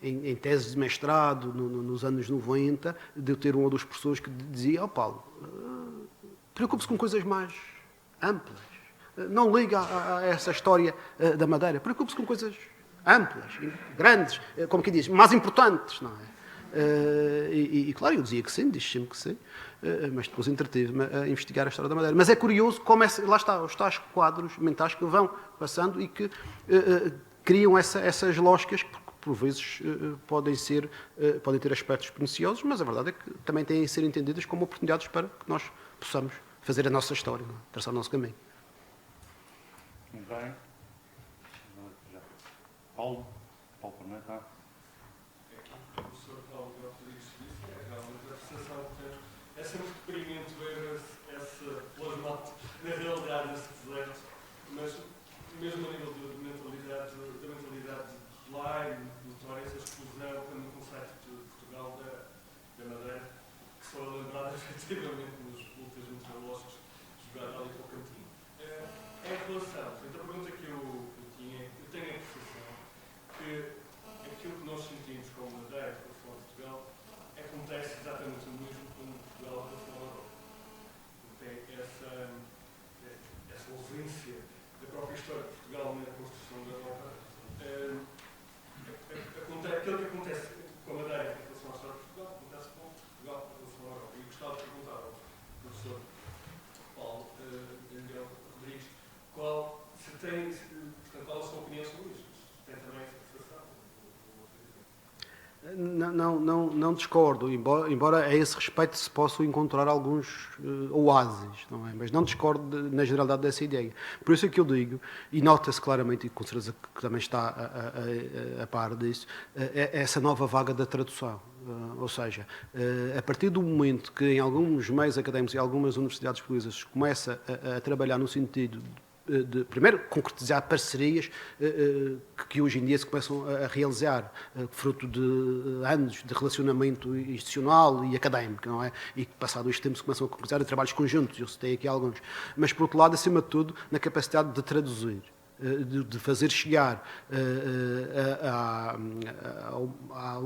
em teses de mestrado, nos anos 90, de eu ter um ou dois professores que dizia: Paulo, preocupe-se com coisas mais amplas. Não liga a essa história da Madeira. Preocupe-se com coisas amplas, grandes, como que diz, mais importantes, não é? Claro, eu dizia que sim, disse sempre que sim, mas depois entretive-me a investigar a história da Madeira. Mas é curioso como lá está, os tais quadros mentais que vão passando e que criam essas lógicas, porque por vezes podem ter aspectos perniciosos, mas a verdade é que também têm a ser entendidas como oportunidades para que nós possamos fazer a nossa história, traçar o nosso caminho. Muito bem. Paulo primeiro, tá? O professor Paulo Rodrigues disse que realmente a percepção que temos é sempre deprimente ver esse plasmado na realidade desse deserto, mas mesmo a nível da mentalidade de lá e notória, essa explosão também no conceito de Portugal da Madeira, que só é lembrado efetivamente nos lutas meteorológicas jogadas ali para o cantinho. Em relação, então a pergunta que eu tinha, eu tenho a percepção que aquilo que nós sentimos como Madeira, com fora de Portugal, acontece exatamente o mesmo com Portugal e com a Europa. Tem essa ausência da própria história de Portugal na construção da Europa. Aquilo que acontece com a Madeira em relação à história de Portugal, acontece com Portugal em relação à Europa. E gostava de perguntar ao professor Paulo Miguel Rodrigues qual a sua opinião sobre isto. Tem também essa percepção? Não discordo, embora a esse respeito se possam encontrar alguns oásis, não é? Mas não discordo na generalidade dessa ideia. Por isso é que eu digo, e nota-se claramente, e com certeza que também está a par disso, essa nova vaga da tradução. Ou seja, a partir do momento que em alguns meios académicos e algumas universidades portuguesas começa a trabalhar no sentido de primeiro, concretizar parcerias que hoje em dia se começam a realizar, fruto de anos de relacionamento institucional e académico, não é? E que, passado este tempo, se começam a concretizar em trabalhos conjuntos, eu citei aqui alguns. Mas, por outro lado, acima de tudo, na capacidade de traduzir, de fazer chegar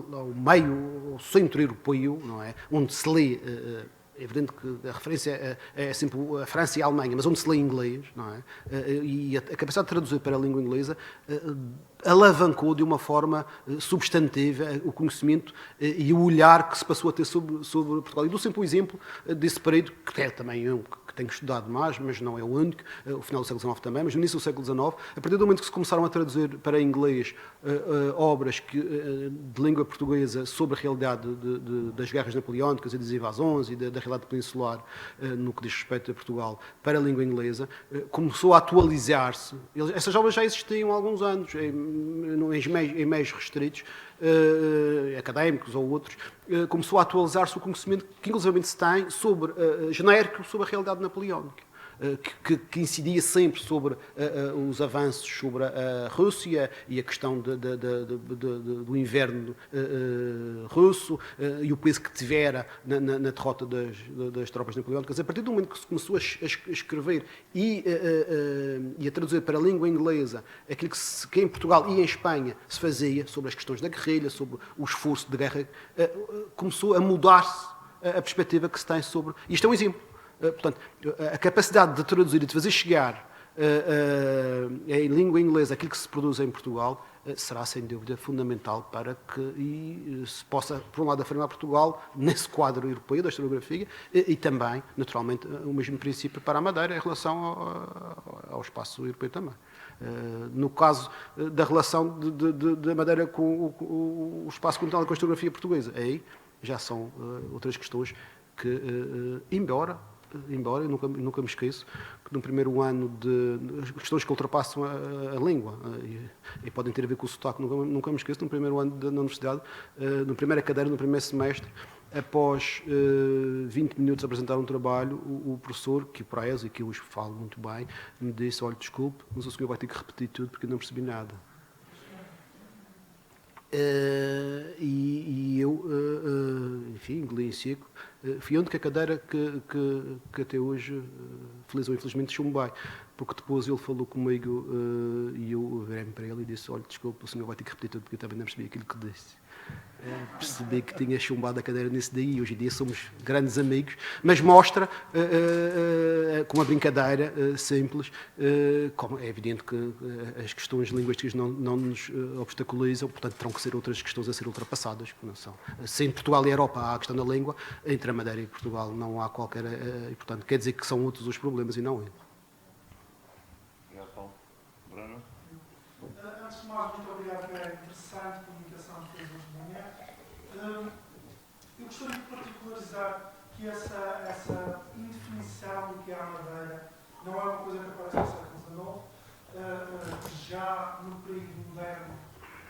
ao meio, ao centro europeu, não é? Onde se lê. É evidente que a referência é sempre a França e a Alemanha, mas onde se lê inglês, não é? E a capacidade de traduzir para a língua inglesa alavancou de uma forma substantiva o conhecimento e o olhar que se passou a ter sobre Portugal. E dou sempre o exemplo desse período, que é também um que tenho estudado mais, mas não é o único, o final do século XIX também, mas no início do século XIX, a partir do momento que se começaram a traduzir para inglês obras de língua portuguesa sobre a realidade das guerras napoleónicas e das invasões e da realidade peninsular no que diz respeito a Portugal para a língua inglesa, começou a atualizar-se. Essas obras já existiam há alguns anos, em meios restritos, académicos ou outros, começou a atualizar-se o conhecimento que inclusivamente se tem sobre genérico sobre a realidade napoleónica. Que incidia sempre sobre os avanços sobre a Rússia e a questão do inverno russo e o peso que tivera na derrota das tropas napoleónicas. A partir do momento que se começou a escrever e a traduzir para a língua inglesa aquilo que em Portugal e em Espanha se fazia sobre as questões da guerrilha, sobre o esforço de guerra, começou a mudar-se a perspectiva que se tem sobre... Isto é um exemplo. Portanto, a capacidade de traduzir e de fazer chegar em língua inglesa aquilo que se produz em Portugal será, sem dúvida, fundamental para que se possa, por um lado, afirmar Portugal nesse quadro europeu da historiografia e também, naturalmente, o mesmo princípio para a Madeira em relação ao espaço europeu também. No caso da relação da Madeira com o espaço continental da historiografia portuguesa, aí já são outras questões que, embora eu nunca me esqueço que no primeiro ano de questões que ultrapassam a língua e podem ter a ver com o sotaque, nunca me esqueço, no primeiro ano na universidade, na primeira cadeira, no primeiro semestre, após 20 minutos de apresentar um trabalho, o professor, que por acaso, e que eu hoje falo muito bem, me disse: olha, desculpe, mas o senhor vai ter que repetir tudo porque eu não percebi nada. E eu, enfim, engoli em seco. Fui a única cadeira que até hoje, feliz ou infelizmente, chumbei, porque depois ele falou comigo e eu virei-me para ele e disse: olha, desculpe, o senhor vai ter que repetir tudo porque eu também não percebi aquilo que disse. percebi que tinha chumbado a cadeira nesse dia e hoje em dia somos grandes amigos, mas mostra, com uma brincadeira simples, como é evidente que as questões linguísticas não nos obstaculizam, portanto terão que ser outras questões a ser ultrapassadas, que não são. Se em Portugal e Europa há a questão da língua, entre a Madeira e Portugal não há qualquer, e portanto quer dizer que são outros os problemas e não ele. Obrigado, Paulo. Bruno? Antes de mais, muito obrigado pela interessante comunicação que fez hoje de manhã. Eu gostaria de particularizar que essa indefinição do que é a Madeira não é uma coisa que aparece no século XIX. Já no período moderno,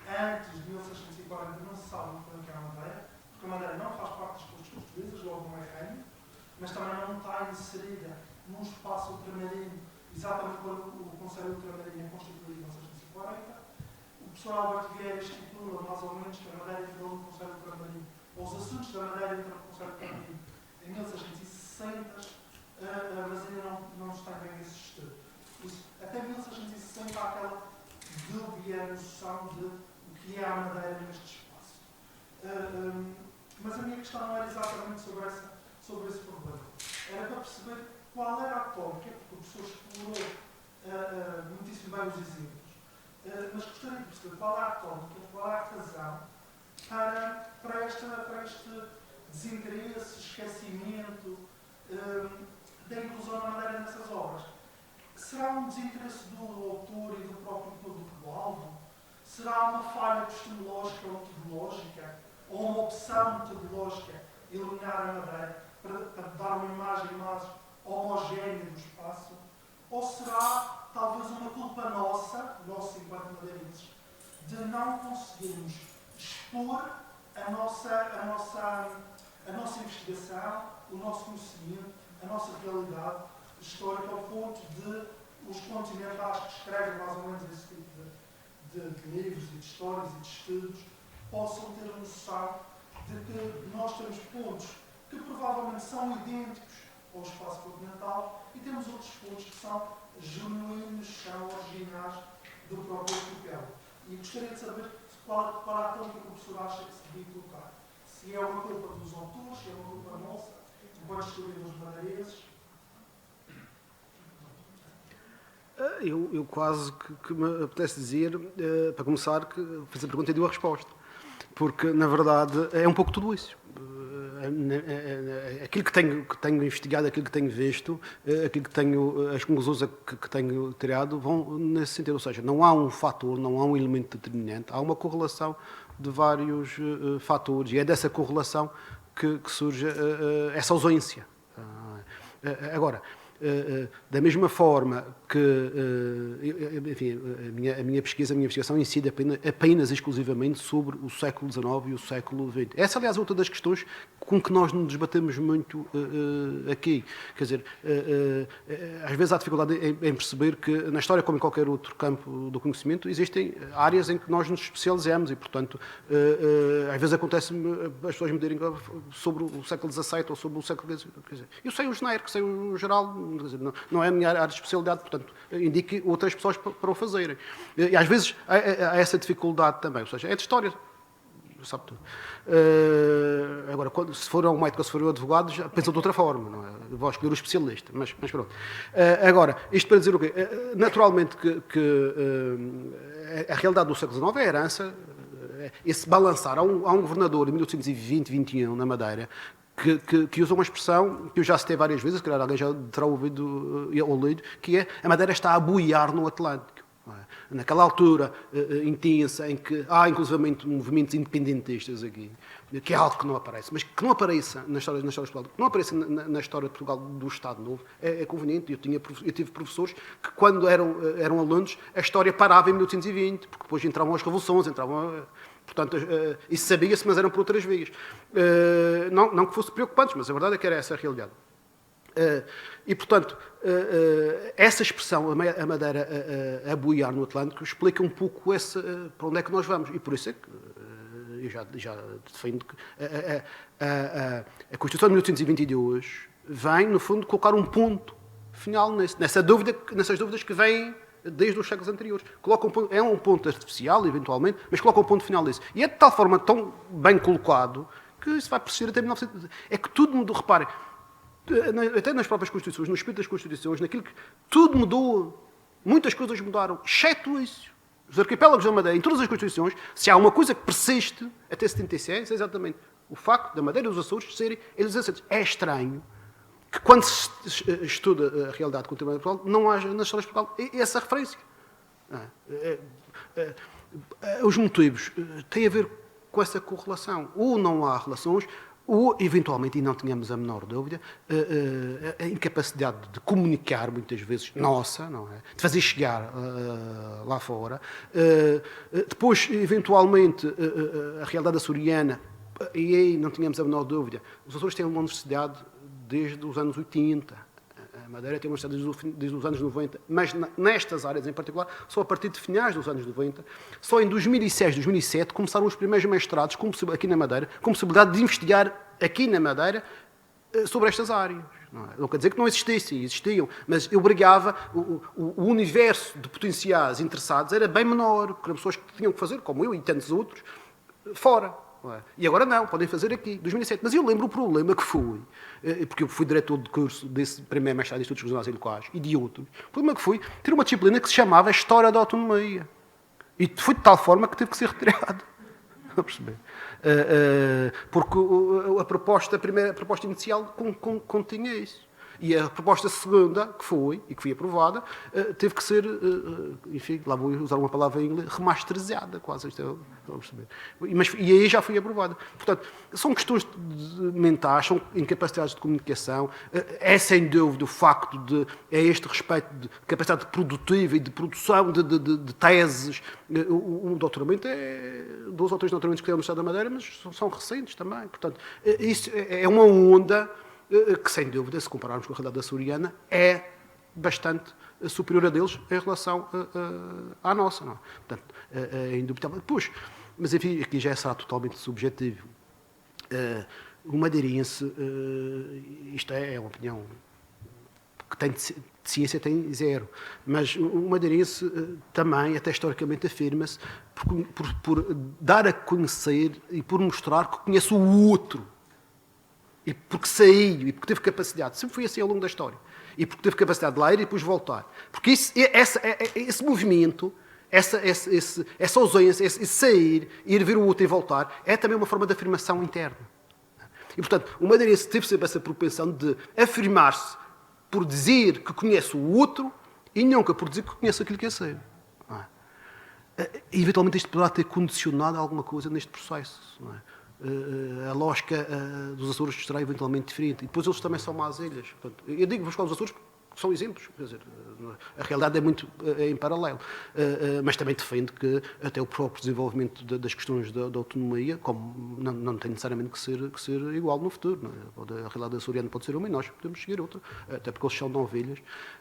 antes de 1640, não se sabe muito bem o que é a Madeira, porque a Madeira não faz parte das costas portuguesas, logo não é reino, mas também não está inserida num espaço ultramarino, exatamente quando o Conselho Ultramarino é constituído em 1640. O professor Alberto Vieira estipula mais ou menos que a Madeira entrou no Conselho Ultramarino, ou os assuntos da Madeira entraram no Conselho Ultramarino em 1660, mas ainda não está bem esse estudo. Até 1660 há aquela dúbia noção de o que é a Madeira neste espaço. Mas a minha questão não era exatamente sobre esse problema. Era para perceber qual era a tónica, porque o professor explorou muitíssimo bem os exemplos, mas gostaria de perceber qual é a tónica, qual é a razão para este desinteresse, esquecimento da inclusão da Madeira nessas obras. Será um desinteresse do autor e do próprio público-alvo? Será uma falha epistemológica ou metodológica? Ou uma opção metodológica eliminar a Madeira para dar uma imagem mais homogénea do espaço? Ou será talvez uma culpa nossa enquanto madeirenses, de não conseguirmos expor a nossa investigação, o nosso conhecimento, a nossa realidade histórica, ao ponto de os continentais que escrevem mais ou menos esse tipo de livros e de histórias e de estudos possam ter noção de que nós temos pontos que provavelmente são idênticos ao espaço continental e temos outros pontos que são genuínos, são originais do próprio arquipélago. E gostaria de saber qual é a tónica que o professor acha que se devia colocar. Se é uma culpa dos autores, se é uma culpa nossa, enquanto historiadores madeirenses. Eu quase que me apetece dizer, para começar, que fiz a pergunta e deu a resposta. Porque, na verdade, é um pouco tudo isso. Aquilo que tenho investigado, aquilo que tenho visto, aquilo que tenho, as conclusões que tenho tirado vão nesse sentido. Ou seja, não há um fator, não há um elemento determinante, há uma correlação de vários fatores e é dessa correlação que surge essa ausência. Agora, da mesma forma que, enfim, a minha pesquisa, a minha investigação incide apenas exclusivamente sobre o século XIX e o século XX. Essa, aliás, é outra das questões com que nós nos debatemos muito aqui. Quer dizer, às vezes há dificuldade em perceber que na história, como em qualquer outro campo do conhecimento, existem áreas em que nós nos especializamos e, portanto, às vezes acontece as pessoas me direm sobre o século XVII ou sobre o século XX. Quer dizer, eu sei o genérico, sei o geral, não é a minha área de especialidade, portanto, indique outras pessoas para o fazerem. E às vezes há essa dificuldade também, ou seja, é de história, sabe tudo. Agora, se for um médico ou se for um advogado, já pensa de outra forma, não é? Eu vou escolher o especialista, mas pronto. Agora, isto para dizer o quê? Naturalmente que a realidade do século XIX é a herança, esse balançar. Há um governador em 1820-21 na Madeira que usa uma expressão que eu já citei várias vezes, se calhar alguém já terá ouvido ou lido, que é: a Madeira está a boiar no Atlântico. Naquela altura intensa em que há inclusivamente movimentos independentistas aqui, que é algo que não aparece, mas que não apareça na história de Portugal, que não apareça na história de Portugal do Estado Novo, é conveniente. Eu tive professores que, quando eram alunos, a história parava em 1820, porque depois entravam as revoluções, portanto, isso sabia-se, mas eram por outras vias. Não que fossem preocupantes, mas a verdade é que era essa a realidade. E, portanto, essa expressão, a Madeira a boiar no Atlântico, explica um pouco para onde é que nós vamos. E por isso é que eu já defendo que a Constituição de 1822 vem, no fundo, colocar um ponto final nessas dúvidas que vêm desde os séculos anteriores. É um ponto artificial, eventualmente, mas coloca um ponto final disso. E é de tal forma tão bem colocado que isso vai persistir até 1900. É que tudo mudou, reparem, até nas próprias Constituições, no espírito das Constituições, naquilo que tudo mudou, muitas coisas mudaram, exceto isso. Os arquipélagos da Madeira, em todas as Constituições, se há uma coisa que persiste até 76, é exatamente o facto da Madeira e dos Açores serem eles aceitos. É estranho que quando se estuda a realidade contemporânea de Portugal, não haja nas histórias de Portugal essa referência. Os motivos têm a ver com essa correlação. Ou não há relações, ou, eventualmente, e não tínhamos a menor dúvida, a incapacidade de comunicar, muitas vezes, nossa, não é? De fazer chegar lá fora. Depois, eventualmente, a realidade açoriana, e aí não tínhamos a menor dúvida, os Açores têm uma universidade desde os anos 80, a Madeira tem uma universidade desde os anos 90, mas nestas áreas em particular, só a partir de finais dos anos 90, só em 2006, 2007, começaram os primeiros mestrados aqui na Madeira, com possibilidade de investigar aqui na Madeira sobre estas áreas. Não quer dizer que não existissem, existiam, mas obrigava, o universo de potenciais interessados era bem menor, porque eram pessoas que tinham que fazer, como eu e tantos outros, fora. E agora não, podem fazer aqui, 2007. Mas eu lembro o problema que foi, porque eu fui diretor de curso desse primeiro mestrado de Estudos Regionais e Locais e de outros, o problema que foi ter uma disciplina que se chamava História da Autonomia. E foi de tal forma que teve que ser retirado. Não perceber? Porque a primeira proposta inicial continha isso. E a proposta segunda, que foi aprovada, teve que ser, enfim, lá vou usar uma palavra em inglês, remasterizada, quase. Estão a perceber? E aí já foi aprovada. Portanto, são questões mentais, são incapacidades de comunicação, sem dúvida o facto de, a este respeito, de capacidade produtiva e de produção de teses. O doutoramento dos autores de doutoramentos que têm no Estado da Madeira, mas são recentes também. Portanto, isso é uma onda que, sem dúvida, se compararmos com a realidade açoriana, é bastante superior a deles em relação à nossa. Não? Portanto, é indubitável. Depois, mas enfim, aqui já será totalmente subjetivo. O madeirense, isto é uma opinião que tem de ciência tem zero, mas o madeirense também, até historicamente, afirma-se por dar a conhecer e por mostrar que conhece o outro. E porque saiu, e porque teve capacidade. Sempre foi assim ao longo da história. E porque teve capacidade de lá ir e depois voltar. Porque esse movimento, essa ausência, esse sair, ir ver o outro e voltar, é também uma forma de afirmação interna. E, portanto, o madeirense teve sempre essa propensão de afirmar-se por dizer que conhece o outro e nunca por dizer que conhece aquilo que é seu. E, eventualmente, isto poderá ter condicionado alguma coisa neste processo. Não é? A lógica dos Açores será eventualmente diferente. E depois eles também são más ilhas. Portanto, eu digo, vou escolher os Açores porque são exemplos. Quer dizer, a realidade é muito em paralelo. Mas também defende que até o próprio desenvolvimento das questões da autonomia, como não tem necessariamente que ser igual no futuro. Não é? A realidade açoriana pode ser uma e nós podemos seguir outra. Até porque eles são de ovelhas,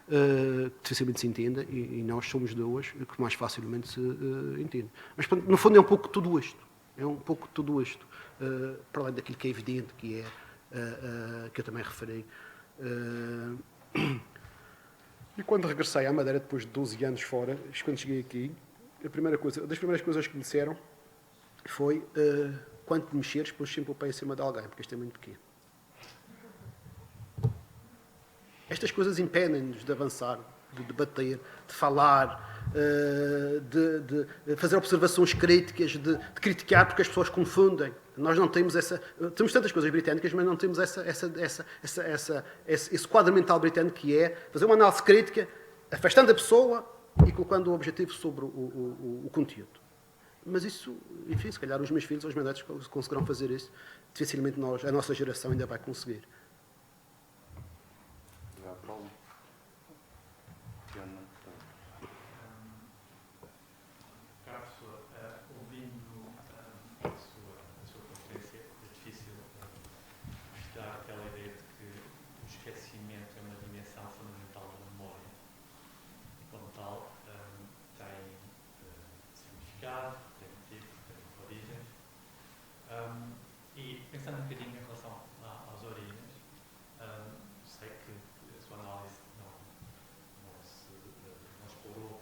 que dificilmente se entendem, e nós somos duas, que mais facilmente se entendem. Mas, no fundo, é um pouco tudo isto. É um pouco tudo isto. Para além daquilo que é evidente, que é que eu também referi. E quando regressei à Madeira, depois de 12 anos fora, quando cheguei aqui, das primeiras coisas que me disseram foi quando te mexeres, pões sempre o pé em cima de alguém, porque este é muito pequeno. Estas coisas impedem-nos de avançar, de debater, de falar, de fazer observações críticas, de criticar porque as pessoas confundem. Nós não temos temos tantas coisas britânicas, mas não temos esse quadro mental britânico que é fazer uma análise crítica, afastando a pessoa e colocando o objetivo sobre o conteúdo. Mas isso, enfim, se calhar os meus filhos, os meus netos conseguirão fazer isso. Dificilmente a nossa geração ainda vai conseguir. E pensando um bocadinho em relação às origens, sei que a sua análise não explorou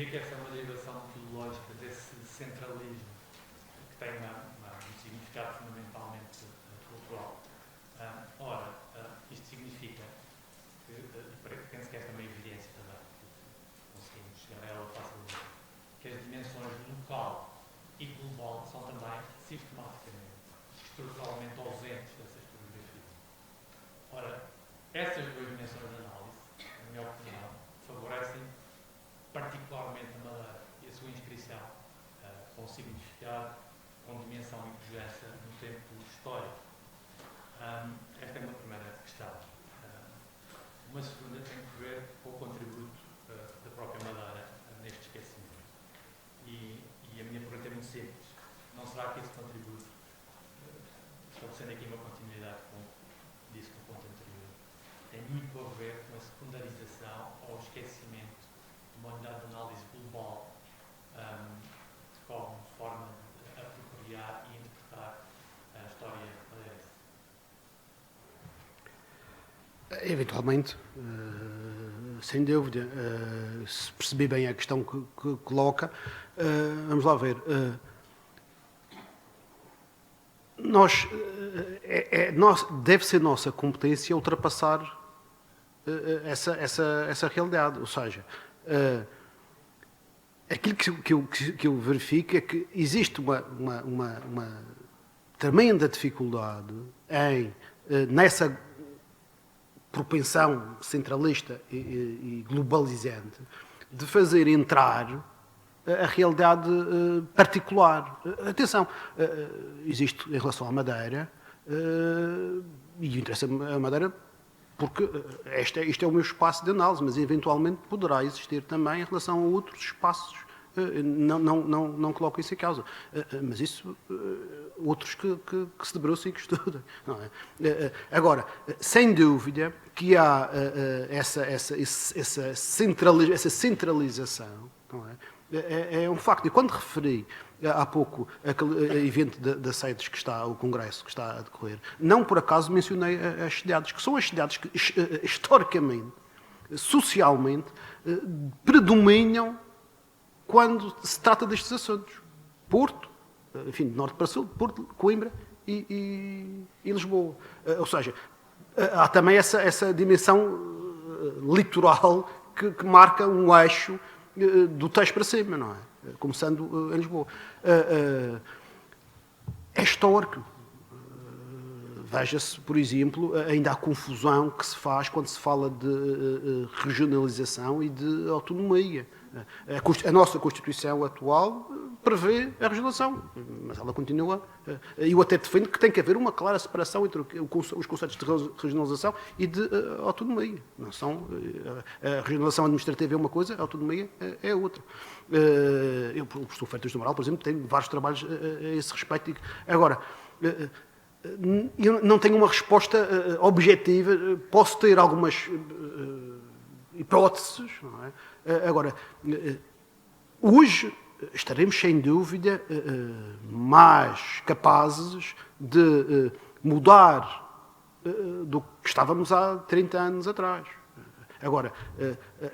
significa essa uma derivação metodológica desse centralismo que tem um significado fundamentalmente cultural. Ora, isto significa que, penso que esta é uma evidência também, conseguimos chegar a ela facilmente, que as dimensões local e global são também sistematicamente, estruturalmente ausentes dessa historiografia. Ora, essas duas dimensões de análise, na minha opinião, favorecem particularmente a Madeira e a sua inscrição com significado, com dimensão e pujança no tempo histórico. Esta é uma primeira questão. Uma segunda tem que ver com o contributo da própria Madeira neste esquecimento. E a minha pergunta é muito simples. Não será que esse contributo, estabelecendo aqui uma continuidade com o que disse no ponto anterior, tem muito a ver com a secundarização ou esquecimento de uma unidade de análise global como forma de apropriar e interpretar a história madeirense? Eventualmente, sem dúvida, se percebi bem a questão que coloca, vamos lá ver. Deve ser nossa competência ultrapassar essa realidade. Ou seja, aquilo que eu verifico é que existe uma tremenda dificuldade nessa propensão centralista e globalizante de fazer entrar a realidade particular. Atenção, existe em relação à Madeira, e interessa a Madeira porque este é o meu espaço de análise, mas eventualmente poderá existir também em relação a outros espaços. Não coloco isso em causa. Mas isso, outros que se debruçam e que estudam. Não é? Agora, sem dúvida que há essa centralização, não é? É um facto. E quando referi há pouco aquele evento da SEDES que está, o congresso que está a decorrer, não por acaso mencionei as cidades, que são as cidades que historicamente, socialmente, predominam quando se trata destes assuntos. Porto, enfim, de norte para sul, Porto, Coimbra e Lisboa. Ou seja, há também essa dimensão litoral que marca um eixo do Tejo para cima, não é? Começando em Lisboa. É histórico. Veja-se, por exemplo, ainda há confusão que se faz quando se fala de regionalização e de autonomia. A nossa Constituição atual prevê a regionalização, mas ela continua. Eu até defendo que tem que haver uma clara separação entre os conceitos de regionalização e de autonomia. Não são, a regionalização administrativa é uma coisa, a autonomia é outra. O professor Freitas do Amaral, por exemplo, tem vários trabalhos a esse respeito. Agora, eu não tenho uma resposta objetiva, posso ter algumas hipóteses, não é? Agora, hoje estaremos sem dúvida mais capazes de mudar do que estávamos há 30 anos atrás. Agora,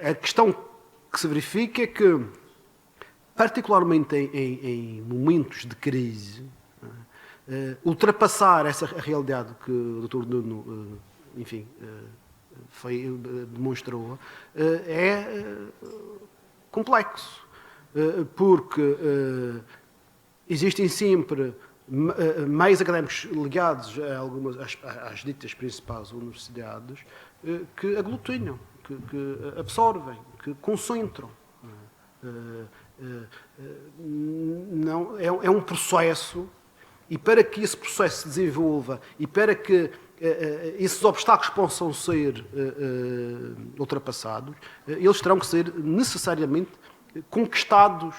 a questão que se verifica é que, particularmente em momentos de crise, ultrapassar essa realidade que o Dr. Nuno, enfim, demonstrou, é complexo, porque existem sempre meios académicos ligados às ditas principais universidades que aglutinam, que absorvem, que concentram. É um processo, e para que esse processo se desenvolva e para que esses obstáculos possam ser ultrapassados, eles terão que ser necessariamente conquistados,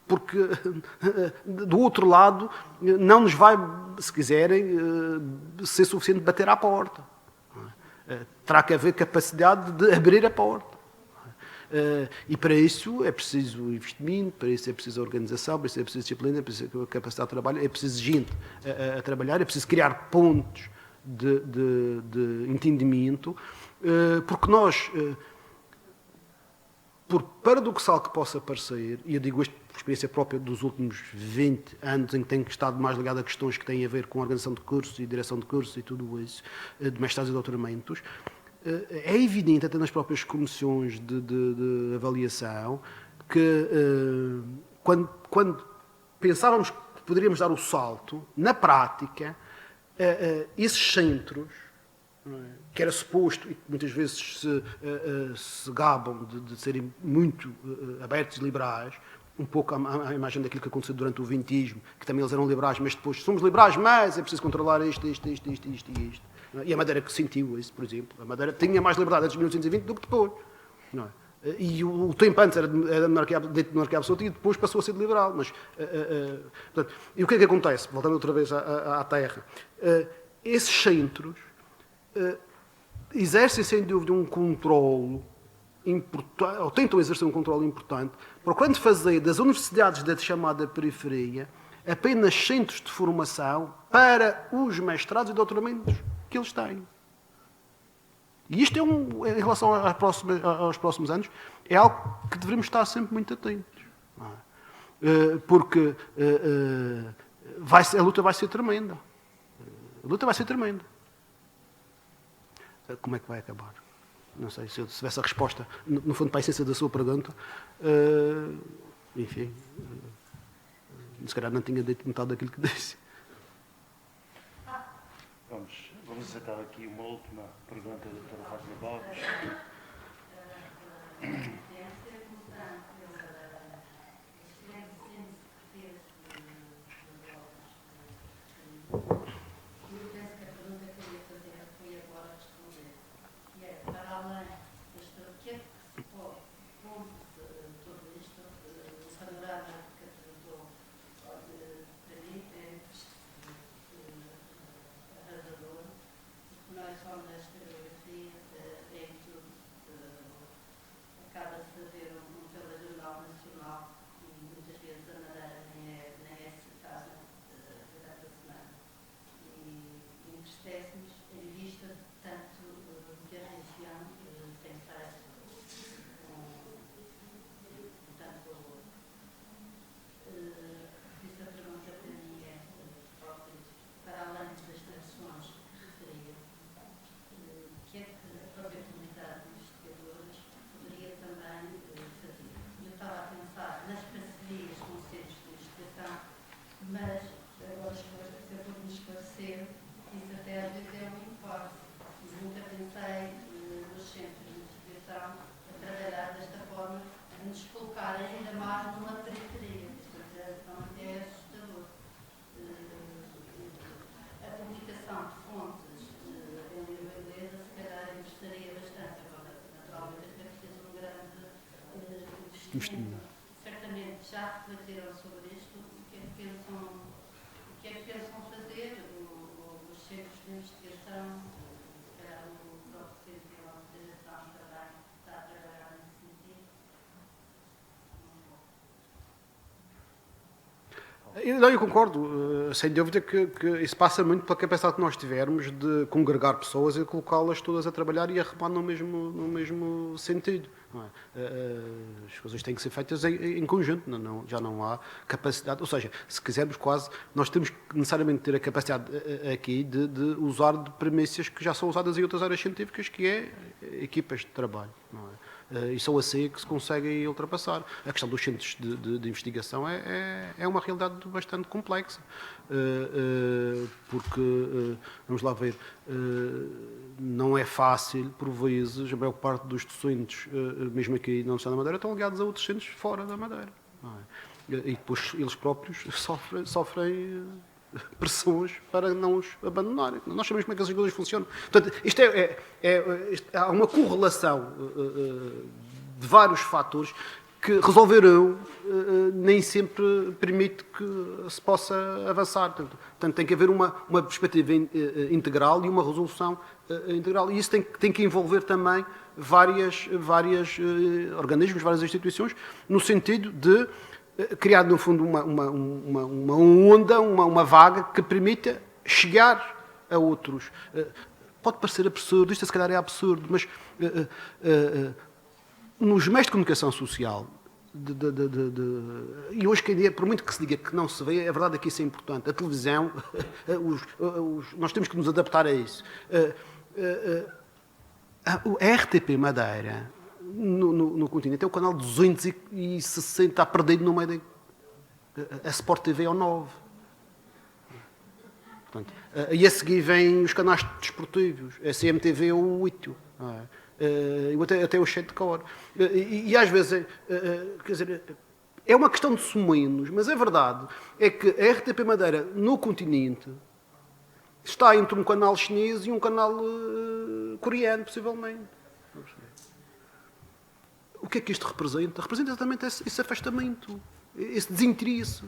porque do outro lado não nos vai, se quiserem, ser suficiente bater à porta. Terá que haver capacidade de abrir a porta. E para isso é preciso investimento, para isso é preciso organização, para isso é preciso disciplina, é preciso capacidade de trabalho, é preciso gente a trabalhar, é preciso criar pontos de entendimento, porque nós por paradoxal que possa parecer, e eu digo isto por experiência própria dos últimos 20 anos, em que tenho estado mais ligado a questões que têm a ver com organização de cursos e direção de cursos e tudo isso, de mestrados e doutoramentos, é evidente, até nas próprias comissões de avaliação, que quando pensávamos que poderíamos dar o salto, na prática, esses centros, que era suposto, e que muitas vezes se gabam de serem muito abertos e liberais, um pouco à imagem daquilo que aconteceu durante o vintismo, que também eles eram liberais, mas depois somos liberais, mas é preciso controlar isto. E a Madeira que sentiu isso, por exemplo. A Madeira tinha mais liberdade antes de 1820 do que depois. Não é? E o tempo antes era de monarquia absoluta e depois passou a ser de liberal. Mas, portanto, e o que é que acontece? Voltando outra vez à terra. Esses centros exercem, sem dúvida, um controle importante, ou tentam exercer um controle importante, procurando fazer das universidades da chamada periferia apenas centros de formação para os mestrados e doutoramentos que eles têm. E isto em relação aos próximos anos, é algo que devemos estar sempre muito atentos. Porque a luta vai ser tremenda. A luta vai ser tremenda. Como é que vai acabar? Não sei, se eu tivesse a resposta, no fundo, para a essência da sua pergunta, enfim, se calhar não tinha dito metade daquilo que disse. Vamos aceitar aqui uma última pergunta da doutora Fátima Borges. Certamente já refletiram sobre isto, o que é que pensam fazer, os centros de investigação, se calhar o próprio Centro de Investigação também está a trabalhar nesse sentido. Eu concordo, sem dúvida que isso passa muito pela capacidade que nós tivermos de congregar pessoas e colocá-las todas a trabalhar e a remar no mesmo sentido. Não é? As coisas têm que ser feitas em conjunto, já não há capacidade, ou seja, se quisermos quase, nós temos que necessariamente ter a capacidade aqui de usar de premissas que já são usadas em outras áreas científicas, que é equipas de trabalho. Não é? E só assim que se conseguem ultrapassar. A questão dos centros de investigação é uma realidade bastante complexa, porque, vamos lá ver, não é fácil, por vezes, a maior parte dos docentes, mesmo aqui na Universidade da Madeira, estão ligados a outros centros fora da Madeira. Não é? E depois eles próprios sofrem pressões para não os abandonarem. Nós sabemos como é que essas coisas funcionam. Portanto, há uma correlação de vários fatores que resolverão, nem sempre permite que se possa avançar. Portanto, tem que haver uma perspectiva integral e uma resolução integral. E isso tem que envolver também vários organismos, várias instituições, no sentido de criar, no fundo, uma onda, uma vaga que permita chegar a outros. Pode parecer absurdo, isto se calhar é absurdo, mas nos meios de comunicação social, e hoje que em dia, por muito que se diga que não se vê, a verdade é que isso é importante. A televisão, nós temos que nos adaptar a isso. A RTP Madeira, no continente, é o canal 260, está perdido no meio a Sport TV é o 9. Portanto, e a seguir vêm os canais desportivos, a CMTV é o 8. Eu até o cheio de cor. E às vezes, quer dizer, é uma questão de suminos, mas a verdade é que a RTP Madeira, no continente, está entre um canal chinês e um canal coreano, possivelmente. O que é que isto representa? Representa exatamente esse afastamento, esse desinteresse.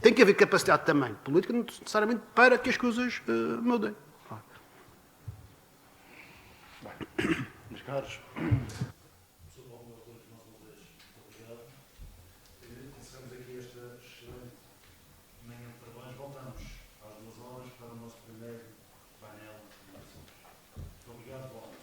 Tem que haver capacidade também política, não necessariamente para que as coisas mudem. Meus caros, Encerramos aqui esta excelente manhã de trabalho. Voltamos às 2 horas para o nosso primeiro painel de discussões. Muito obrigado, Paulo.